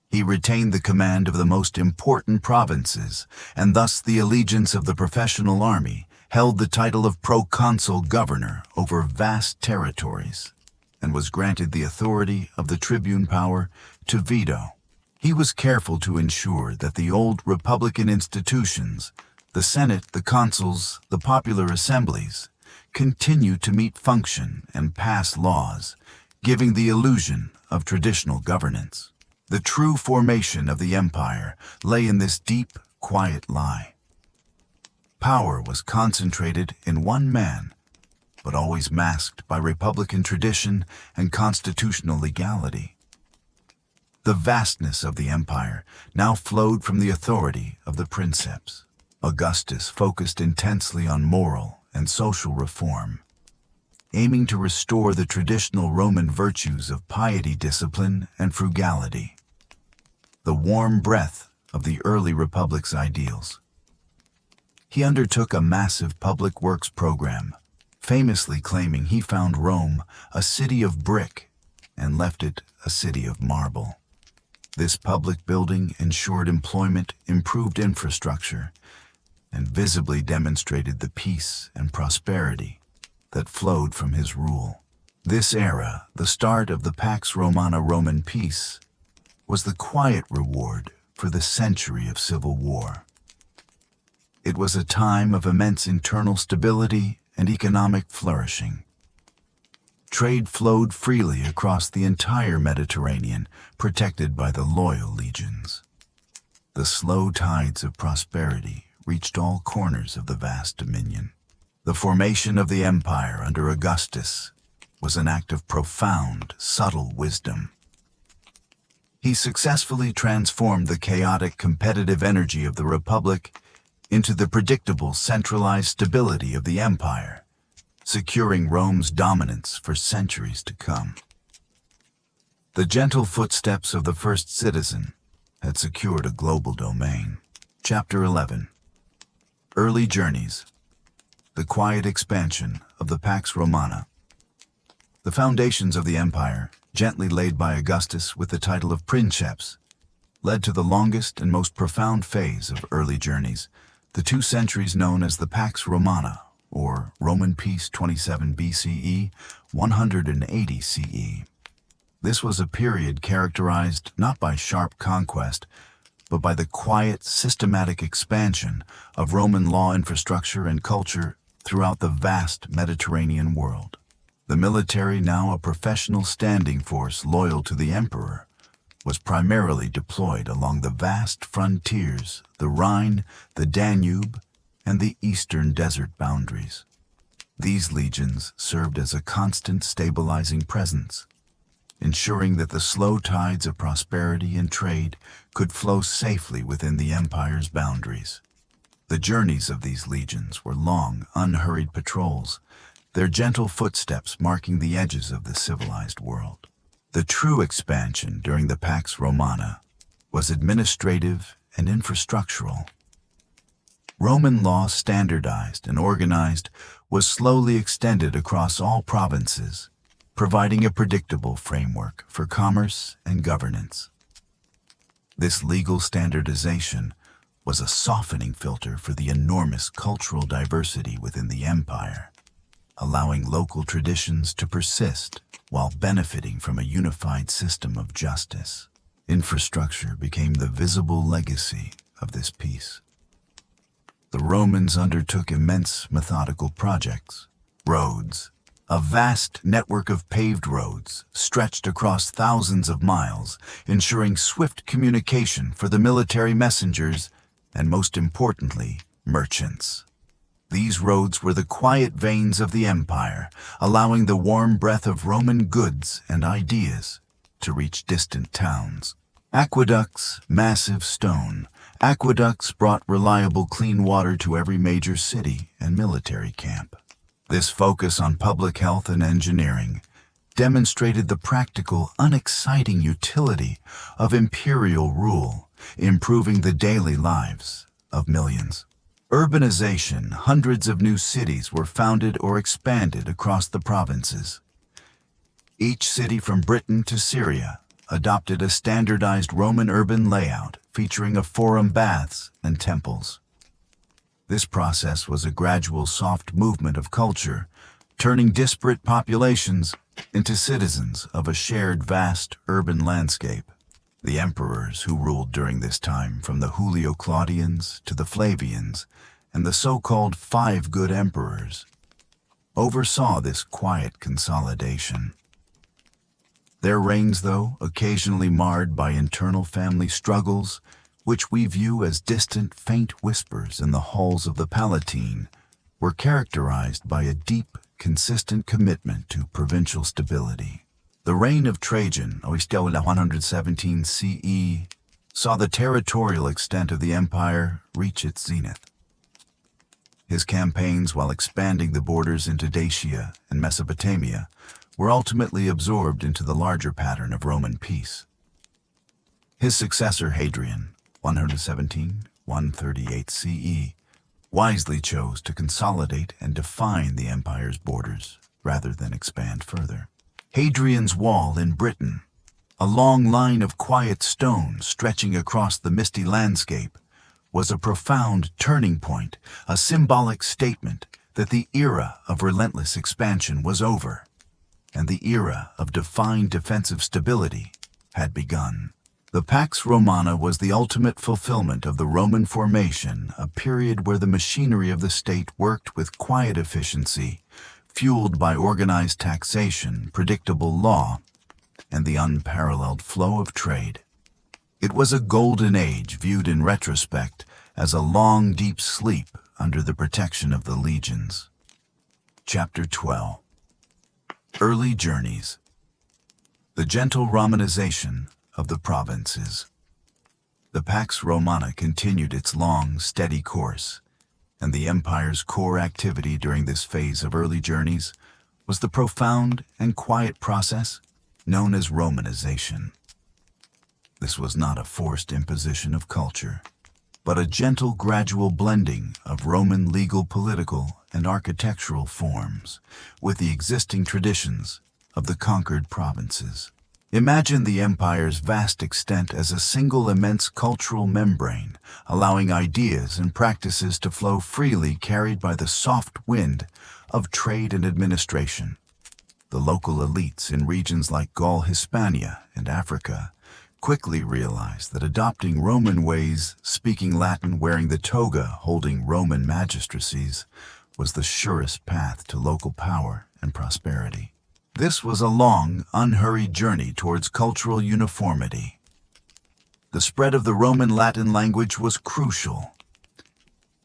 He retained the command of the most important provinces, and thus the allegiance of the professional army, held the title of proconsul governor over vast territories, and was granted the authority of the tribune power to veto. He was careful to ensure that the old republican institutions, the Senate, the consuls, the popular assemblies, continued to meet function and pass laws, giving the illusion of traditional governance. The true formation of the empire lay in this deep, quiet lie. Power was concentrated in one man, but always masked by republican tradition and constitutional legality. The vastness of the empire now flowed from the authority of the princeps. Augustus focused intensely on moral and social reform, aiming to restore the traditional Roman virtues of piety, discipline, and frugality, the warm breath of the early republic's ideals. He undertook a massive public works program, famously claiming he found Rome a city of brick and left it a city of marble. This public building ensured employment, improved infrastructure, and visibly demonstrated the peace and prosperity that flowed from his rule. This era, the start of the Pax Romana Roman peace, was the quiet reward for the century of civil war. It was a time of immense internal stability and economic flourishing. Trade flowed freely across the entire Mediterranean, protected by the loyal legions. The slow tides of prosperity reached all corners of the vast dominion. The formation of the empire under Augustus was an act of profound, subtle wisdom. He successfully transformed the chaotic, competitive energy of the Republic into the predictable, centralized stability of the empire, securing Rome's dominance for centuries to come. The gentle footsteps of the first citizen had secured a global domain. Chapter 11. Early Journeys. The quiet expansion of the Pax Romana. The foundations of the empire, gently laid by Augustus with the title of princeps, led to the longest and most profound phase of early journeys, the 2 centuries known as the Pax Romana, or Roman Peace 27 BCE, 180 CE. This was a period characterized not by sharp conquest, but by the quiet, systematic expansion of Roman law, infrastructure, and culture throughout the vast Mediterranean world. The military, now a professional standing force loyal to the emperor, was primarily deployed along the vast frontiers, the Rhine, the Danube, and the eastern desert boundaries. These legions served as a constant stabilizing presence, ensuring that the slow tides of prosperity and trade could flow safely within the empire's boundaries. The journeys of these legions were long, unhurried patrols, their gentle footsteps marking the edges of the civilized world. The true expansion during the Pax Romana was administrative and infrastructural. Roman law, standardized and organized, was slowly extended across all provinces, providing a predictable framework for commerce and governance. This legal standardization was a softening filter for the enormous cultural diversity within the empire, allowing local traditions to persist while benefiting from a unified system of justice. Infrastructure became the visible legacy of this peace. The Romans undertook immense methodical projects. Roads, a vast network of paved roads, stretched across thousands of miles, ensuring swift communication for the military messengers and, most importantly, merchants. These roads were the quiet veins of the empire, allowing the warm breath of Roman goods and ideas to reach distant towns. Aqueducts, massive stone aqueducts brought reliable clean water to every major city and military camp. This focus on public health and engineering demonstrated the practical, unexciting utility of imperial rule, improving the daily lives of millions. Urbanization, hundreds of new cities were founded or expanded across the provinces. Each city from Britain to Syria adopted a standardized Roman urban layout featuring a forum, baths, and temples. This process was a gradual soft movement of culture, turning disparate populations into citizens of a shared vast urban landscape. The emperors who ruled during this time, from the Julio-Claudians to the Flavians and the so-called Five Good Emperors, oversaw this quiet consolidation. Their reigns, though occasionally marred by internal family struggles, which we view as distant, faint whispers in the halls of the Palatine, were characterized by a deep, consistent commitment to provincial stability. The reign of Trajan, 117 CE, saw the territorial extent of the empire reach its zenith. His campaigns, while expanding the borders into Dacia and Mesopotamia, were ultimately absorbed into the larger pattern of Roman peace. His successor, Hadrian, 117-138 CE, wisely chose to consolidate and define the empire's borders rather than expand further. Hadrian's Wall in Britain, a long line of quiet stone stretching across the misty landscape, was a profound turning point, a symbolic statement that the era of relentless expansion was over, and the era of defined defensive stability had begun. The Pax Romana was the ultimate fulfillment of the Roman formation, a period where the machinery of the state worked with quiet efficiency, fueled by organized taxation, predictable law, and the unparalleled flow of trade. It was a golden age viewed in retrospect as a long, deep sleep under the protection of the legions. Chapter 12. Early Journeys. The gentle Romanization of the provinces. The Pax Romana continued its long, steady course, and the empire's core activity during this phase of early journeys was the profound and quiet process known as Romanization. This was not a forced imposition of culture, but a gentle, gradual blending of Roman legal, political, and architectural forms with the existing traditions of the conquered provinces. Imagine the empire's vast extent as a single immense cultural membrane, allowing ideas and practices to flow freely, carried by the soft wind of trade and administration. The local elites in regions like Gaul, Hispania, and Africa quickly realized that adopting Roman ways, speaking Latin, wearing the toga, holding Roman magistracies, was the surest path to local power and prosperity. This was a long, unhurried journey towards cultural uniformity. The spread of the Roman Latin language was crucial.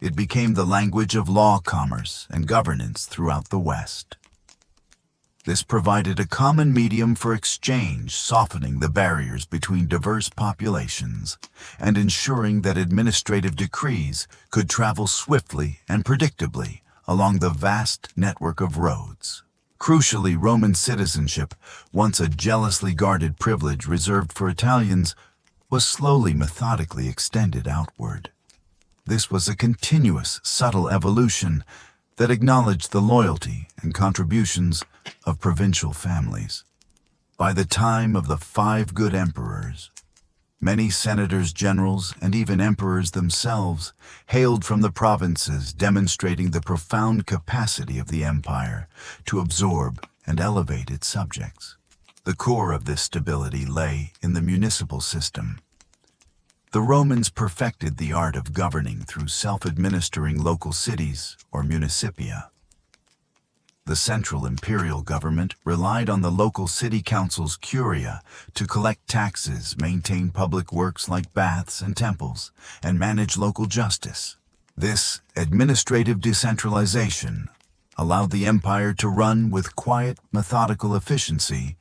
It became the language of law, commerce, and governance throughout the West. This provided a common medium for exchange, softening the barriers between diverse populations and ensuring that administrative decrees could travel swiftly and predictably along the vast network of roads. Crucially, Roman citizenship, once a jealously guarded privilege reserved for Italians, was slowly, methodically extended outward. This was a continuous, subtle evolution that acknowledged the loyalty and contributions of provincial families. By the time of the 5 good emperors, many senators, generals, and even emperors themselves hailed from the provinces, demonstrating the profound capacity of the empire to absorb and elevate its subjects. The core of this stability lay in the municipal system. The Romans perfected the art of governing through self-administering local cities, or municipia. The central imperial government relied on the local city councils curia to collect taxes, maintain public works like baths and temples, and manage local justice. This administrative decentralization allowed the empire to run with quiet, methodical efficiency,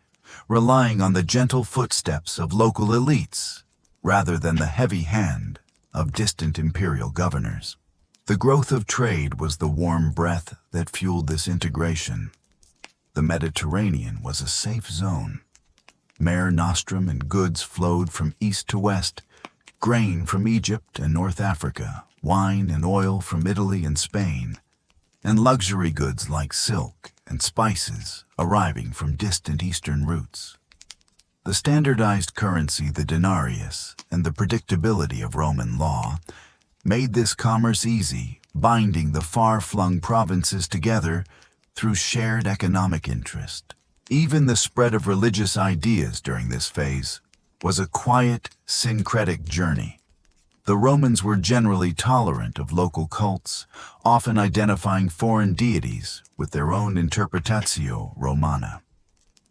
relying on the gentle footsteps of local elites rather than the heavy hand of distant imperial governors. The growth of trade was the warm breath that fueled this integration. The Mediterranean was a safe zone. Mare nostrum and goods flowed from east to west, grain from Egypt and North Africa, wine and oil from Italy and Spain, and luxury goods like silk and spices arriving from distant eastern routes. The standardized currency, the denarius, and the predictability of Roman law made this commerce easy, binding the far-flung provinces together through shared economic interest. Even the spread of religious ideas during this phase was a quiet, syncretic journey. The Romans were generally tolerant of local cults, often identifying foreign deities with their own interpretatio Romana.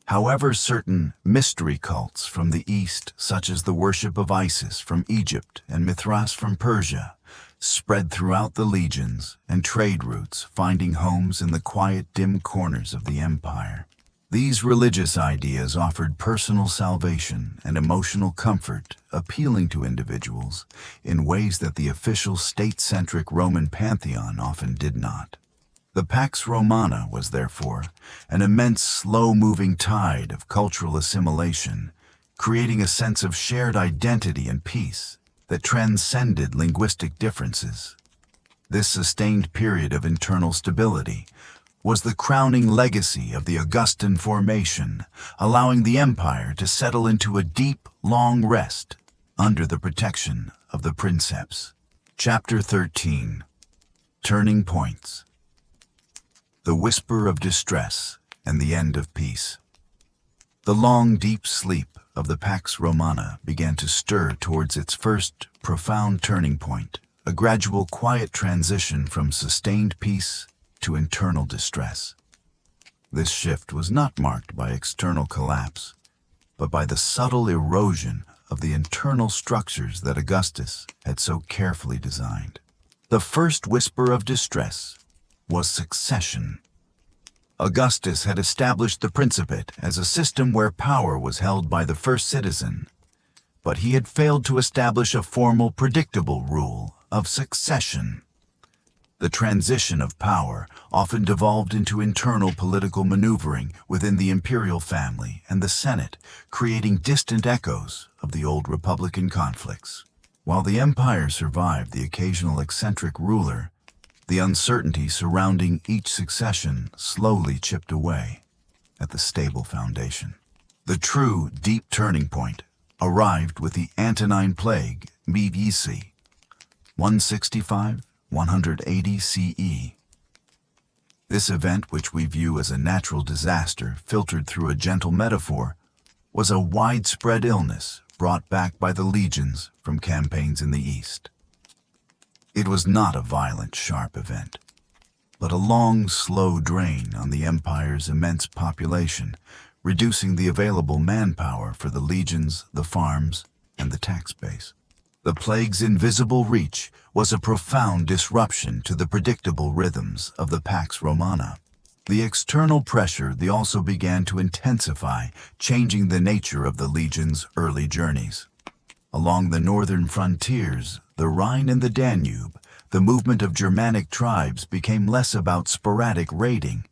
However, certain mystery cults from the East, such as the worship of Isis from Egypt and Mithras from Persia, spread throughout the legions and trade routes, finding homes in the quiet, dim corners of the empire. These religious ideas offered personal salvation and emotional comfort, appealing to individuals in ways that the official state-centric Roman pantheon often did not. The Pax Romana was, therefore, an immense, slow-moving tide of cultural assimilation, creating a sense of shared identity and peace that transcended linguistic differences. This sustained period of internal stability was the crowning legacy of the Augustan formation, allowing the empire to settle into a deep, long rest under the protection of the princeps. Chapter 13. Turning Points. The whisper of distress and the end of peace. The long, deep sleep of the Pax Romana began to stir towards its first profound turning point, a gradual, quiet transition from sustained peace to internal distress. This shift was not marked by external collapse, but by the subtle erosion of the internal structures that Augustus had so carefully designed. The first whisper of distress was succession. Augustus had established the Principate as a system where power was held by the first citizen, but he had failed to establish a formal, predictable rule of succession. The transition of power often devolved into internal political maneuvering within the imperial family and the Senate, creating distant echoes of the old republican conflicts. While the empire survived the occasional eccentric ruler, the uncertainty surrounding each succession slowly chipped away at the stable foundation. The true, deep turning point arrived with the Antonine Plague, BC, 165-180 CE. This event, which we view as a natural disaster filtered through a gentle metaphor, was a widespread illness brought back by the legions from campaigns in the East. It was not a violent, sharp event, but a long, slow drain on the empire's immense population, reducing the available manpower for the legions, the farms, and the tax base. The plague's invisible reach was a profound disruption to the predictable rhythms of the Pax Romana. The external pressure also began to intensify, changing the nature of the legion's early journeys. Along the northern frontiers, the Rhine and the Danube, the movement of Germanic tribes became less about sporadic raiding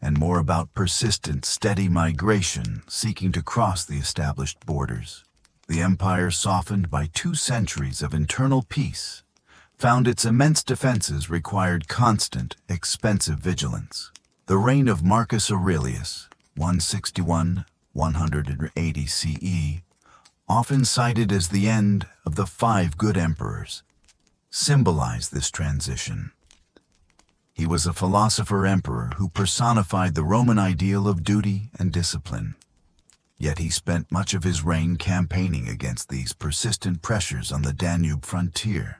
and more about persistent, steady migration seeking to cross the established borders. The empire, softened by 2 centuries of internal peace, found its immense defenses required constant, expensive vigilance. The reign of Marcus Aurelius, 161–180 CE, often cited as the end of the 5 good emperors, symbolized this transition. He was a philosopher-emperor who personified the Roman ideal of duty and discipline. Yet he spent much of his reign campaigning against these persistent pressures on the Danube frontier.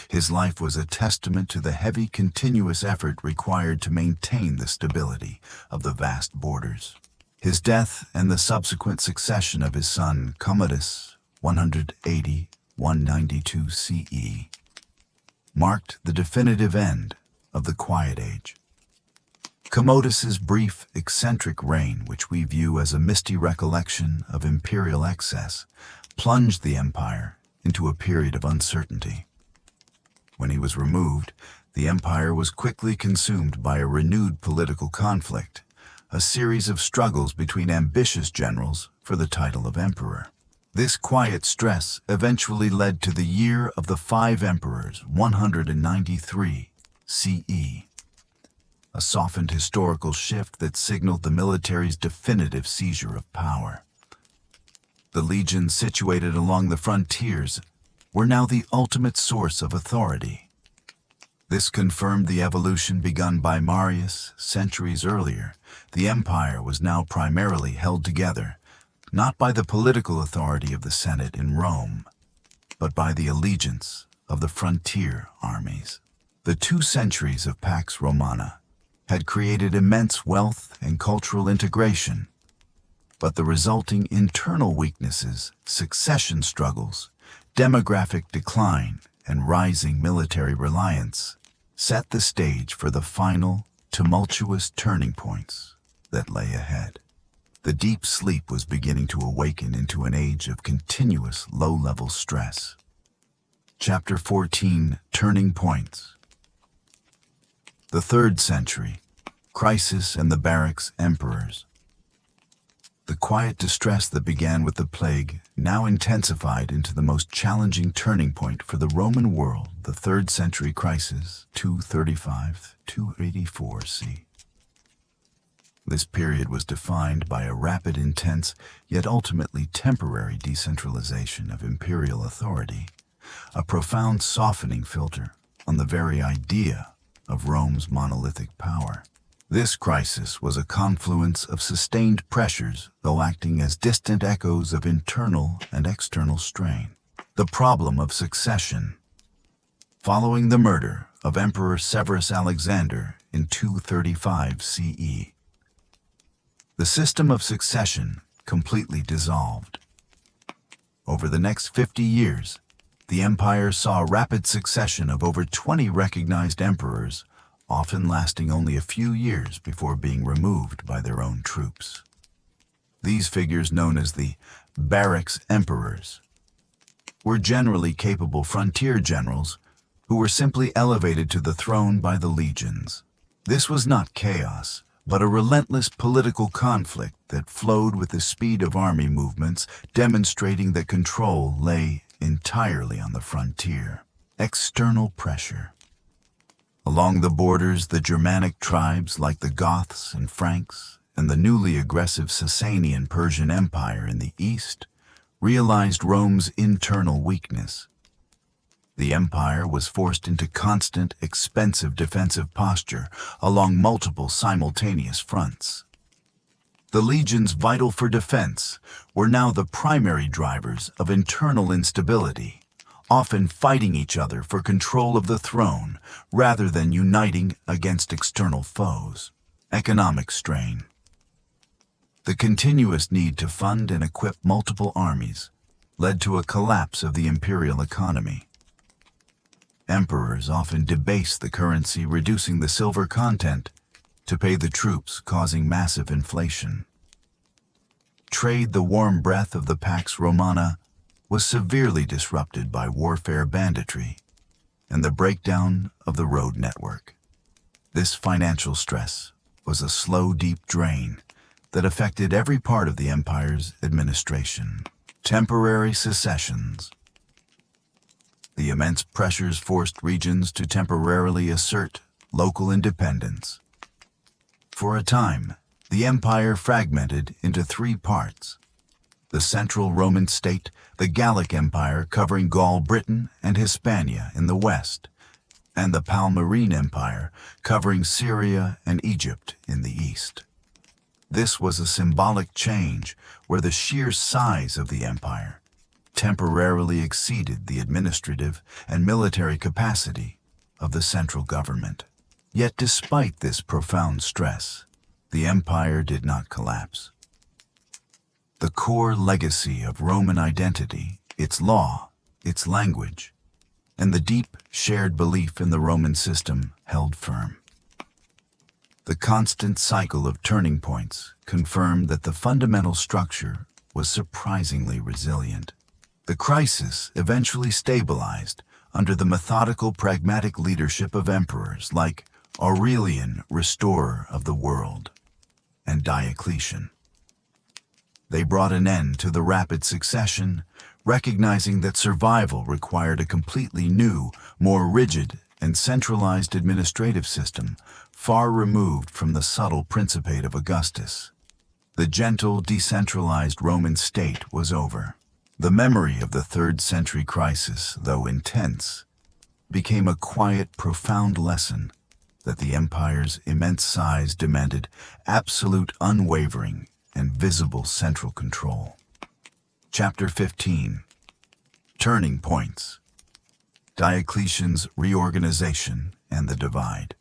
His life was a testament to the heavy, continuous effort required to maintain the stability of the vast borders. His death and the subsequent succession of his son Commodus, 180–192 CE, marked the definitive end of the Quiet Age. Commodus's brief, eccentric reign, which we view as a misty recollection of imperial excess, plunged the empire into a period of uncertainty. When he was removed, the empire was quickly consumed by a renewed political conflict, a series of struggles between ambitious generals for the title of emperor. This quiet stress eventually led to the Year of the 5 Emperors, 193 CE, a softened historical shift that signaled the military's definitive seizure of power. The legions situated along the frontiers were now the ultimate source of authority. This confirmed the evolution begun by Marius centuries earlier. The empire was now primarily held together, not by the political authority of the Senate in Rome, but by the allegiance of the frontier armies. The 2 centuries of Pax Romana had created immense wealth and cultural integration, but the resulting internal weaknesses, succession struggles, demographic decline, and rising military reliance set the stage for the final, tumultuous turning points that lay ahead. The deep sleep was beginning to awaken into an age of continuous low-level stress. Chapter 14, Turning Points. The 3rd century, Crisis and the Barracks Emperors. The quiet distress that began with the plague now intensified into the most challenging turning point for the Roman world, the 3rd century crisis, 235–284 C. This period was defined by a rapid, intense, yet ultimately temporary decentralization of imperial authority, a profound softening filter on the very idea of Rome's monolithic power. This crisis was a confluence of sustained pressures, though acting as distant echoes of internal and external strain. The problem of succession. Following the murder of Emperor Severus Alexander in 235 CE, the system of succession completely dissolved. Over the next 50 years, the empire saw a rapid succession of over 20 recognized emperors, often lasting only a few years before being removed by their own troops. These figures, known as the barracks emperors, were generally capable frontier generals who were simply elevated to the throne by the legions. This was not chaos, but a relentless political conflict that flowed with the speed of army movements, demonstrating that control lay entirely on the frontier. External pressure. Along the borders, the Germanic tribes like the Goths and Franks and the newly aggressive Sasanian Persian Empire in the east realized Rome's internal weakness. The empire was forced into constant, expensive defensive posture along multiple simultaneous fronts. The legions vital for defense were now the primary drivers of internal instability, often fighting each other for control of the throne rather than uniting against external foes. Economic strain. The continuous need to fund and equip multiple armies led to a collapse of the imperial economy. Emperors often debased the currency, reducing the silver content to pay the troops, causing massive inflation. Trade, the warm breath of the Pax Romana, was severely disrupted by warfare banditry and the breakdown of the road network. This financial stress was a slow, deep drain that affected every part of the empire's administration. Temporary secessions. The immense pressures forced regions to temporarily assert local independence. For a time, the empire fragmented into three parts: the central Roman state, the Gallic Empire covering Gaul, Britain, and Hispania in the west, and the Palmyrene Empire covering Syria and Egypt in the east. This was a symbolic change where the sheer size of the empire temporarily exceeded the administrative and military capacity of the central government. Yet despite this profound stress, the empire did not collapse. The core legacy of Roman identity, its law, its language, and the deep shared belief in the Roman system held firm. The constant cycle of turning points confirmed that the fundamental structure was surprisingly resilient. The crisis eventually stabilized under the methodical, pragmatic leadership of emperors like Aurelian, restorer of the world, and Diocletian. They brought an end to the rapid succession, recognizing that survival required a completely new, more rigid, and centralized administrative system, far removed from the subtle principate of Augustus. The gentle, decentralized Roman state was over. The memory of the 3rd century crisis, though intense, became a quiet, profound lesson that the empire's immense size demanded absolute, unwavering, and visible central control. Chapter 15. Turning Points. Diocletian's reorganization and the divide.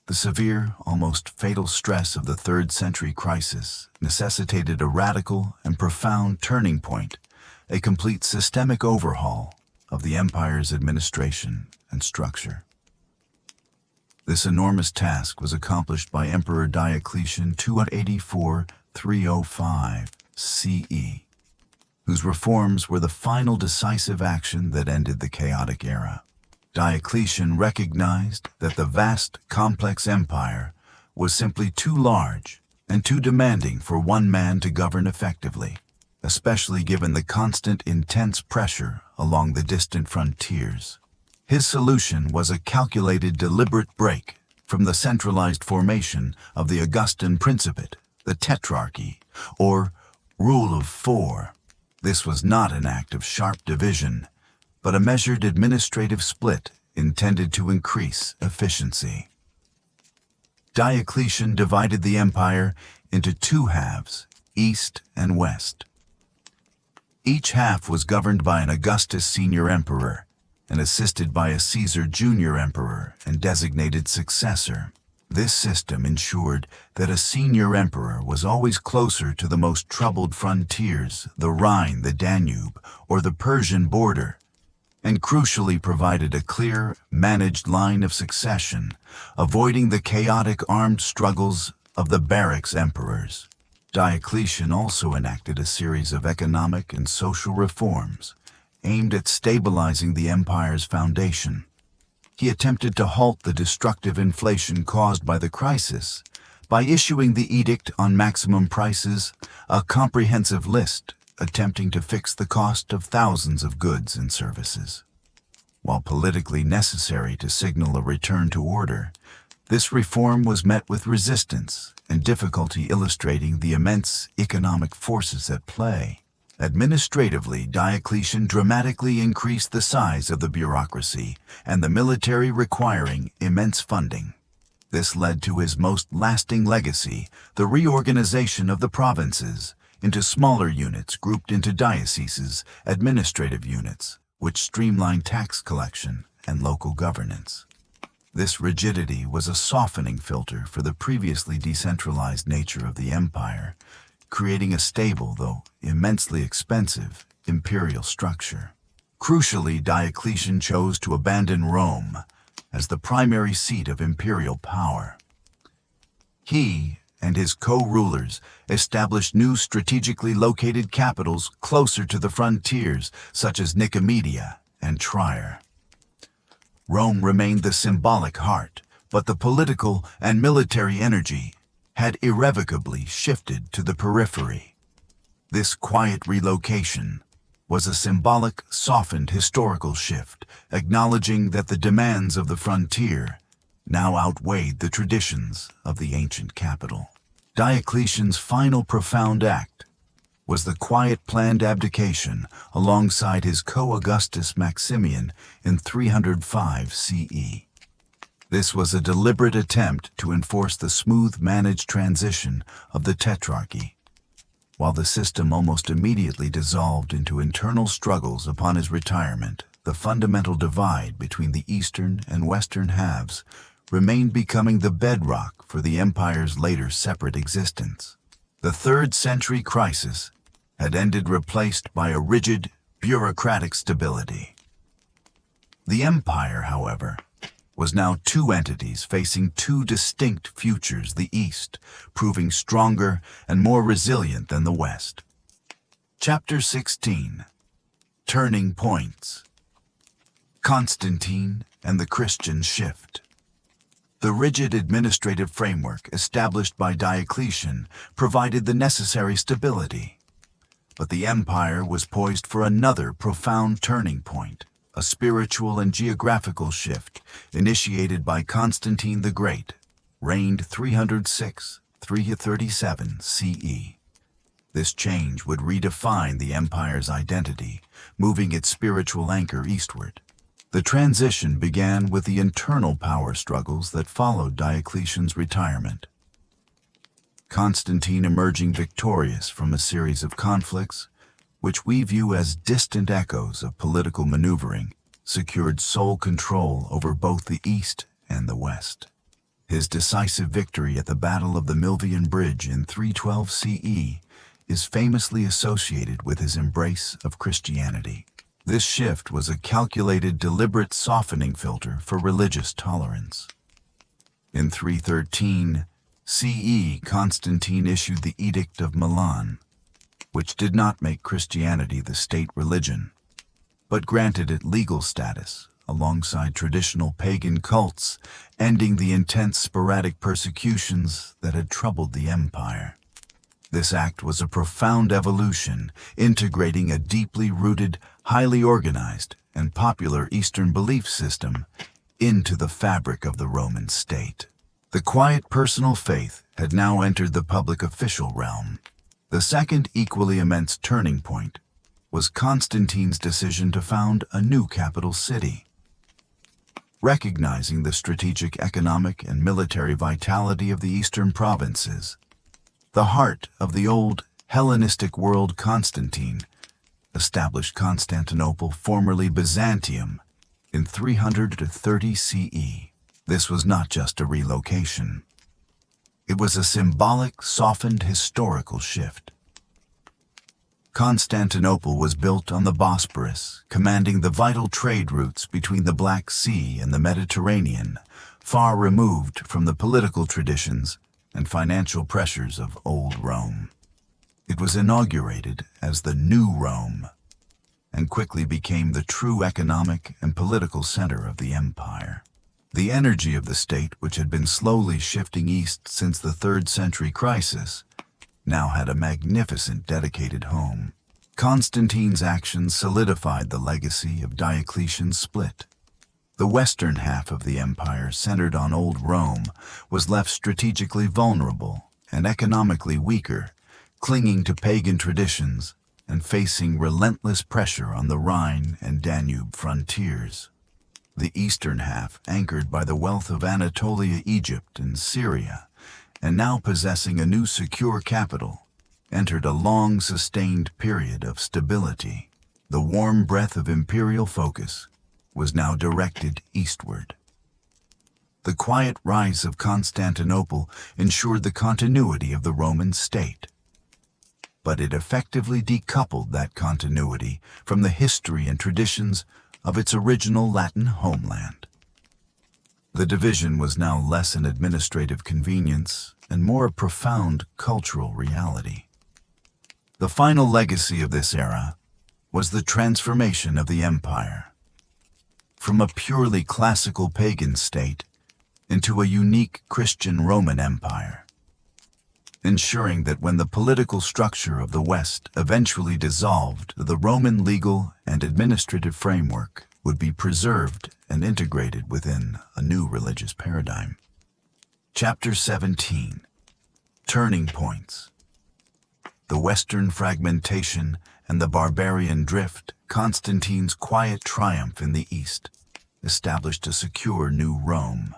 The severe, almost fatal stress of the 3rd century crisis necessitated a radical and profound turning point, a complete systemic overhaul of the empire's administration and structure. This enormous task was accomplished by Emperor Diocletian 284-305 CE, whose reforms were the final decisive action that ended the chaotic era. Diocletian recognized that the vast, complex empire was simply too large and too demanding for one man to govern effectively, especially given the constant, intense pressure along the distant frontiers. His solution was a calculated, deliberate break from the centralized formation of the Augustan Principate, the Tetrarchy, or Rule of Four. This was not an act of sharp division, but a measured administrative split intended to increase efficiency. Diocletian divided the empire into two halves, east and west. Each half was governed by an Augustus senior emperor and assisted by a Caesar junior emperor and designated successor. This system ensured that a senior emperor was always closer to the most troubled frontiers, the Rhine, the Danube, or the Persian border, and crucially provided a clear, managed line of succession, avoiding the chaotic armed struggles of the barracks emperors. Diocletian also enacted a series of economic and social reforms aimed at stabilizing the empire's foundation. He attempted to halt the destructive inflation caused by the crisis by issuing the Edict on Maximum Prices, a comprehensive list attempting to fix the cost of thousands of goods and services. While politically necessary to signal a return to order, this reform was met with resistance and difficulty, illustrating the immense economic forces at play. Administratively, Diocletian dramatically increased the size of the bureaucracy and the military, requiring immense funding. This led to his most lasting legacy, the reorganization of the provinces into smaller units grouped into dioceses, administrative units, which streamlined tax collection and local governance. This rigidity was a softening filter for the previously decentralized nature of the empire, creating a stable, though immensely expensive, imperial structure. Crucially, Diocletian chose to abandon Rome as the primary seat of imperial power. He and his co-rulers established new strategically located capitals closer to the frontiers, such as Nicomedia and Trier. Rome remained the symbolic heart, but the political and military energy had irrevocably shifted to the periphery. This quiet relocation was a symbolic, softened historical shift, acknowledging that the demands of the frontier now outweighed the traditions of the ancient capital. Diocletian's final profound act was the quiet planned abdication alongside his co-Augustus Maximian in 305 CE. This was a deliberate attempt to enforce the smooth-managed transition of the Tetrarchy. While the system almost immediately dissolved into internal struggles upon his retirement, the fundamental divide between the eastern and western halves remained, becoming the bedrock for the empire's later separate existence. The 3rd century crisis had ended, replaced by a rigid, bureaucratic stability. The empire, however, was now two entities facing two distinct futures, the East proving stronger and more resilient than the West. Chapter 16. Turning Points. Constantine and the Christian Shift. The rigid administrative framework established by Diocletian provided the necessary stability. But the empire was poised for another profound turning point, a spiritual and geographical shift initiated by Constantine the Great, reigned 306–337 CE. This change would redefine the empire's identity, moving its spiritual anchor eastward. The transition began with the internal power struggles that followed Diocletian's retirement. Constantine, emerging victorious from a series of conflicts, which we view as distant echoes of political maneuvering, secured sole control over both the East and the West. His decisive victory at the Battle of the Milvian Bridge in 312 CE is famously associated with his embrace of Christianity. This shift was a calculated, deliberate softening filter for religious tolerance. In 313 CE, Constantine issued the Edict of Milan, which did not make Christianity the state religion, but granted it legal status alongside traditional pagan cults, ending the intense sporadic persecutions that had troubled the empire. This act was a profound evolution, integrating a deeply rooted, highly organized, and popular Eastern belief system into the fabric of the Roman state. The quiet personal faith had now entered the public official realm. The second equally immense turning point was Constantine's decision to found a new capital city. Recognizing the strategic, economic, and military vitality of the eastern provinces, the heart of the old Hellenistic world, Constantine established Constantinople, formerly Byzantium, in 330 CE. This was not just a relocation. It was a symbolic, softened historical shift. Constantinople was built on the Bosporus, commanding the vital trade routes between the Black Sea and the Mediterranean, far removed from the political traditions and financial pressures of old Rome. It was inaugurated as the New Rome, and quickly became the true economic and political center of the empire. The energy of the state, which had been slowly shifting east since the 3rd century crisis, now had a magnificent dedicated home. Constantine's actions solidified the legacy of Diocletian's split. The western half of the empire, centered on old Rome, was left strategically vulnerable and economically weaker, clinging to pagan traditions and facing relentless pressure on the Rhine and Danube frontiers. The eastern half, anchored by the wealth of Anatolia, Egypt, and Syria, and now possessing a new secure capital, entered a long, sustained period of stability. The warm breath of imperial focus was now directed eastward. The quiet rise of Constantinople ensured the continuity of the Roman state, but it effectively decoupled that continuity from the history and traditions of its original Latin homeland. The division was now less an administrative convenience and more profound cultural reality. The final legacy of this era was the transformation of the empire from a purely classical pagan state into a unique Christian Roman empire, ensuring that when the political structure of the West eventually dissolved, the Roman legal and administrative framework would be preserved and integrated within a new religious paradigm. Chapter 17. Turning Points. The Western fragmentation and the barbarian drift, Constantine's quiet triumph in the East, established a secure new Rome.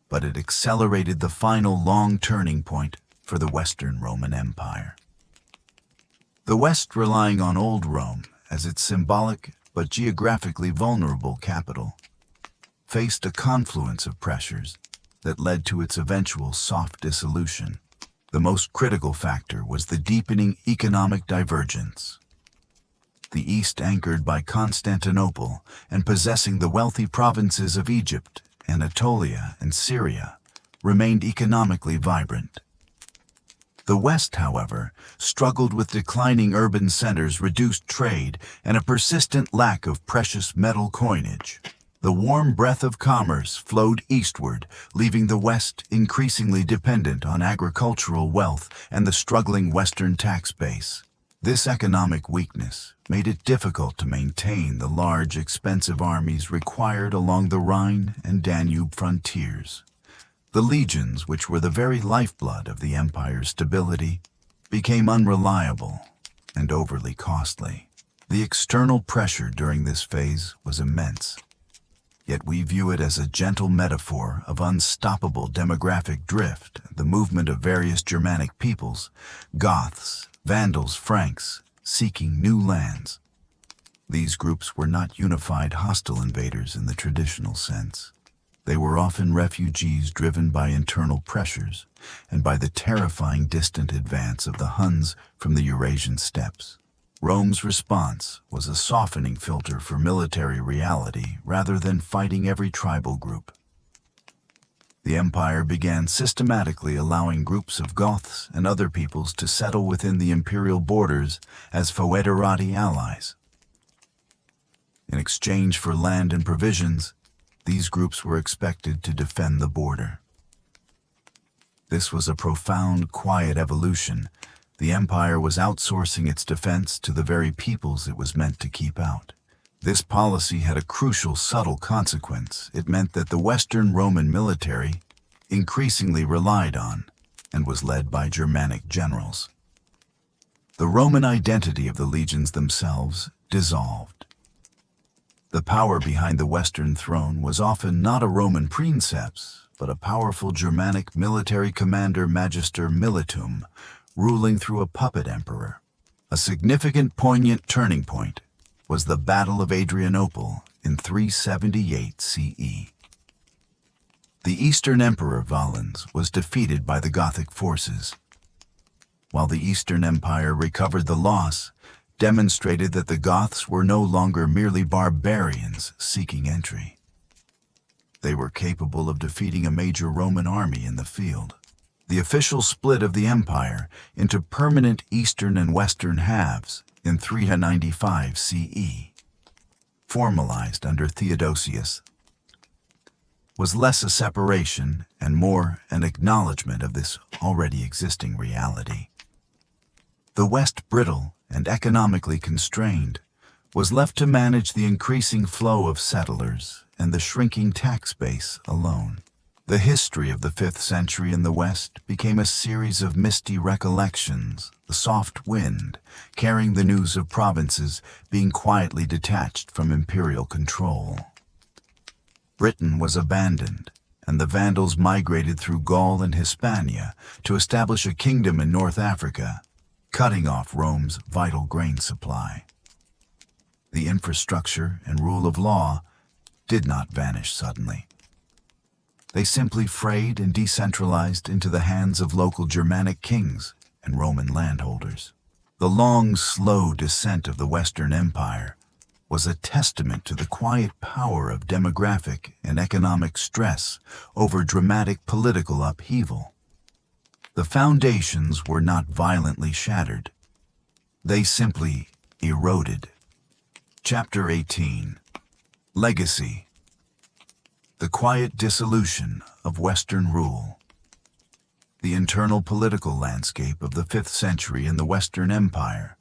But it accelerated the final long turning point for the Western Roman Empire. The West, relying on Old Rome as its symbolic but geographically vulnerable capital, faced a confluence of pressures that led to its eventual soft dissolution. The most critical factor was the deepening economic divergence. The East, anchored by Constantinople and possessing the wealthy provinces of Egypt, Anatolia, and Syria, remained economically vibrant. The West, however, struggled with declining urban centers, reduced trade, and a persistent lack of precious metal coinage. The warm breath of commerce flowed eastward, leaving the West increasingly dependent on agricultural wealth and the struggling Western tax base. This economic weakness made it difficult to maintain the large, expensive armies required along the Rhine and Danube frontiers. The legions, which were the very lifeblood of the empire's stability, became unreliable and overly costly. The external pressure during this phase was immense, yet we view it as a gentle metaphor of unstoppable demographic drift, the movement of various Germanic peoples, Goths, Vandals, Franks, seeking new lands. These groups were not unified hostile invaders in the traditional sense. They were often refugees driven by internal pressures and by the terrifying distant advance of the Huns from the Eurasian steppes. Rome's response was a softening filter for military reality rather than fighting every tribal group. The empire began systematically allowing groups of Goths and other peoples to settle within the imperial borders as foederati allies. In exchange for land and provisions, these groups were expected to defend the border. This was a profound, quiet evolution. The empire was outsourcing its defense to the very peoples it was meant to keep out. This policy had a crucial, subtle consequence. It meant that the Western Roman military increasingly relied on and was led by Germanic generals. The Roman identity of the legions themselves dissolved. The power behind the Western throne was often not a Roman princeps, but a powerful Germanic military commander, magister militum, ruling through a puppet emperor. A significant, poignant turning point was the Battle of Adrianople in 378 CE. The Eastern Emperor Valens was defeated by the Gothic forces, while the Eastern Empire recovered the loss, demonstrated that the Goths were no longer merely barbarians seeking entry. They were capable of defeating a major Roman army in the field. The official split of the empire into permanent Eastern and Western halves in 395 CE, formalized under Theodosius, was less a separation and more an acknowledgement of this already existing reality. The West, brittle and economically constrained, was left to manage the increasing flow of settlers and the shrinking tax base alone. The history of the 5th century in the West became a series of misty recollections, the soft wind carrying the news of provinces being quietly detached from imperial control. Britain was abandoned, and the Vandals migrated through Gaul and Hispania to establish a kingdom in North Africa, cutting off Rome's vital grain supply. The infrastructure and rule of law did not vanish suddenly. They simply frayed and decentralized into the hands of local Germanic kings and Roman landholders. The long, slow descent of the Western Empire was a testament to the quiet power of demographic and economic stress over dramatic political upheaval. The foundations were not violently shattered. They simply eroded. Chapter 18. Legacy. The quiet dissolution of Western rule. The internal political landscape of the 5th century in the Western Empire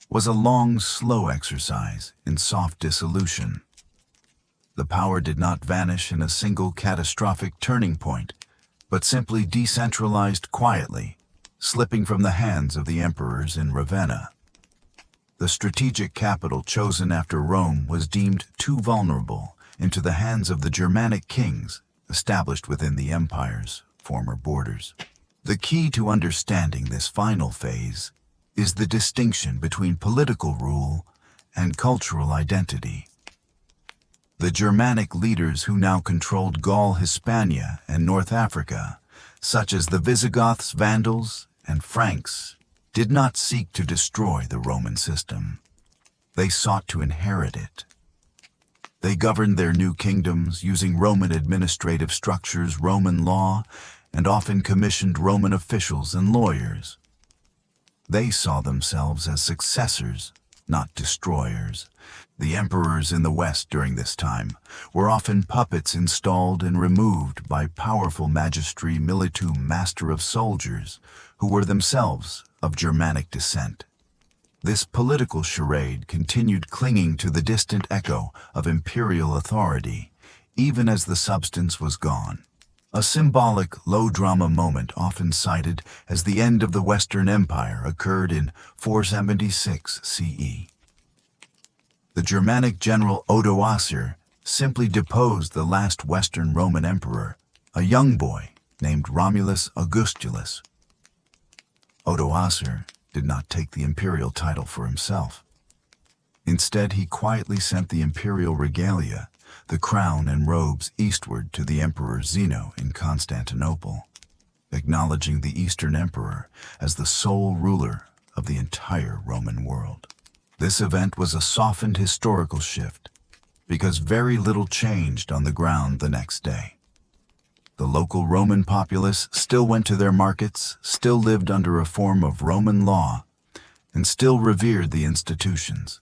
was a long, slow exercise in soft dissolution. The power did not vanish in a single catastrophic turning point, but simply decentralized quietly, slipping from the hands of the emperors in Ravenna. The strategic capital chosen after Rome was deemed too vulnerable into the hands of the Germanic kings established within the empire's former borders. The key to understanding this final phase is the distinction between political rule and cultural identity. The Germanic leaders who now controlled Gaul, Hispania, and North Africa, such as the Visigoths, Vandals, and Franks, did not seek to destroy the Roman system. They sought to inherit it. They governed their new kingdoms using Roman administrative structures, Roman law, and often commissioned Roman officials and lawyers. They saw themselves as successors, not destroyers. The emperors in the West during this time were often puppets installed and removed by powerful magistri militum, master of soldiers, who were themselves of Germanic descent. This political charade continued clinging to the distant echo of imperial authority, even as the substance was gone. A symbolic, low-drama moment often cited as the end of the Western Empire occurred in 476 CE. The Germanic general Odoacer simply deposed the last Western Roman emperor, a young boy named Romulus Augustulus. Odoacer did not take the imperial title for himself. Instead, he quietly sent the imperial regalia, the crown and robes, eastward to the Emperor Zeno in Constantinople, acknowledging the Eastern Emperor as the sole ruler of the entire Roman world. This event was a softened historical shift because very little changed on the ground the next day. The local Roman populace still went to their markets, still lived under a form of Roman law, and still revered the institutions.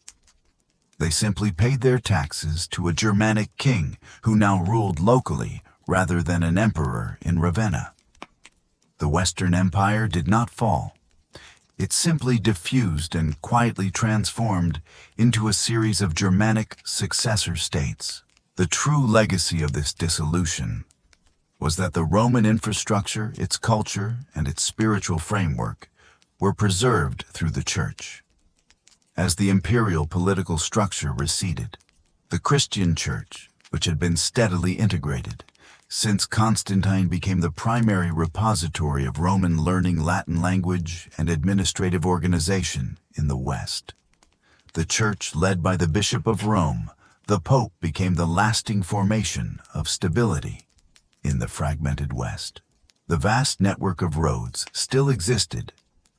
They simply paid their taxes to a Germanic king who now ruled locally rather than an emperor in Ravenna. The Western Empire did not fall. It simply diffused and quietly transformed into a series of Germanic successor states. The true legacy of this dissolution was that the Roman infrastructure, its culture, and its spiritual framework were preserved through the Church. As the imperial political structure receded, the Christian Church, which had been steadily integrated since Constantine became the primary repository of Roman learning, Latin language, and administrative organization in the West. The Church, led by the Bishop of Rome, the Pope, became the lasting formation of stability in the fragmented West. The vast network of roads still existed.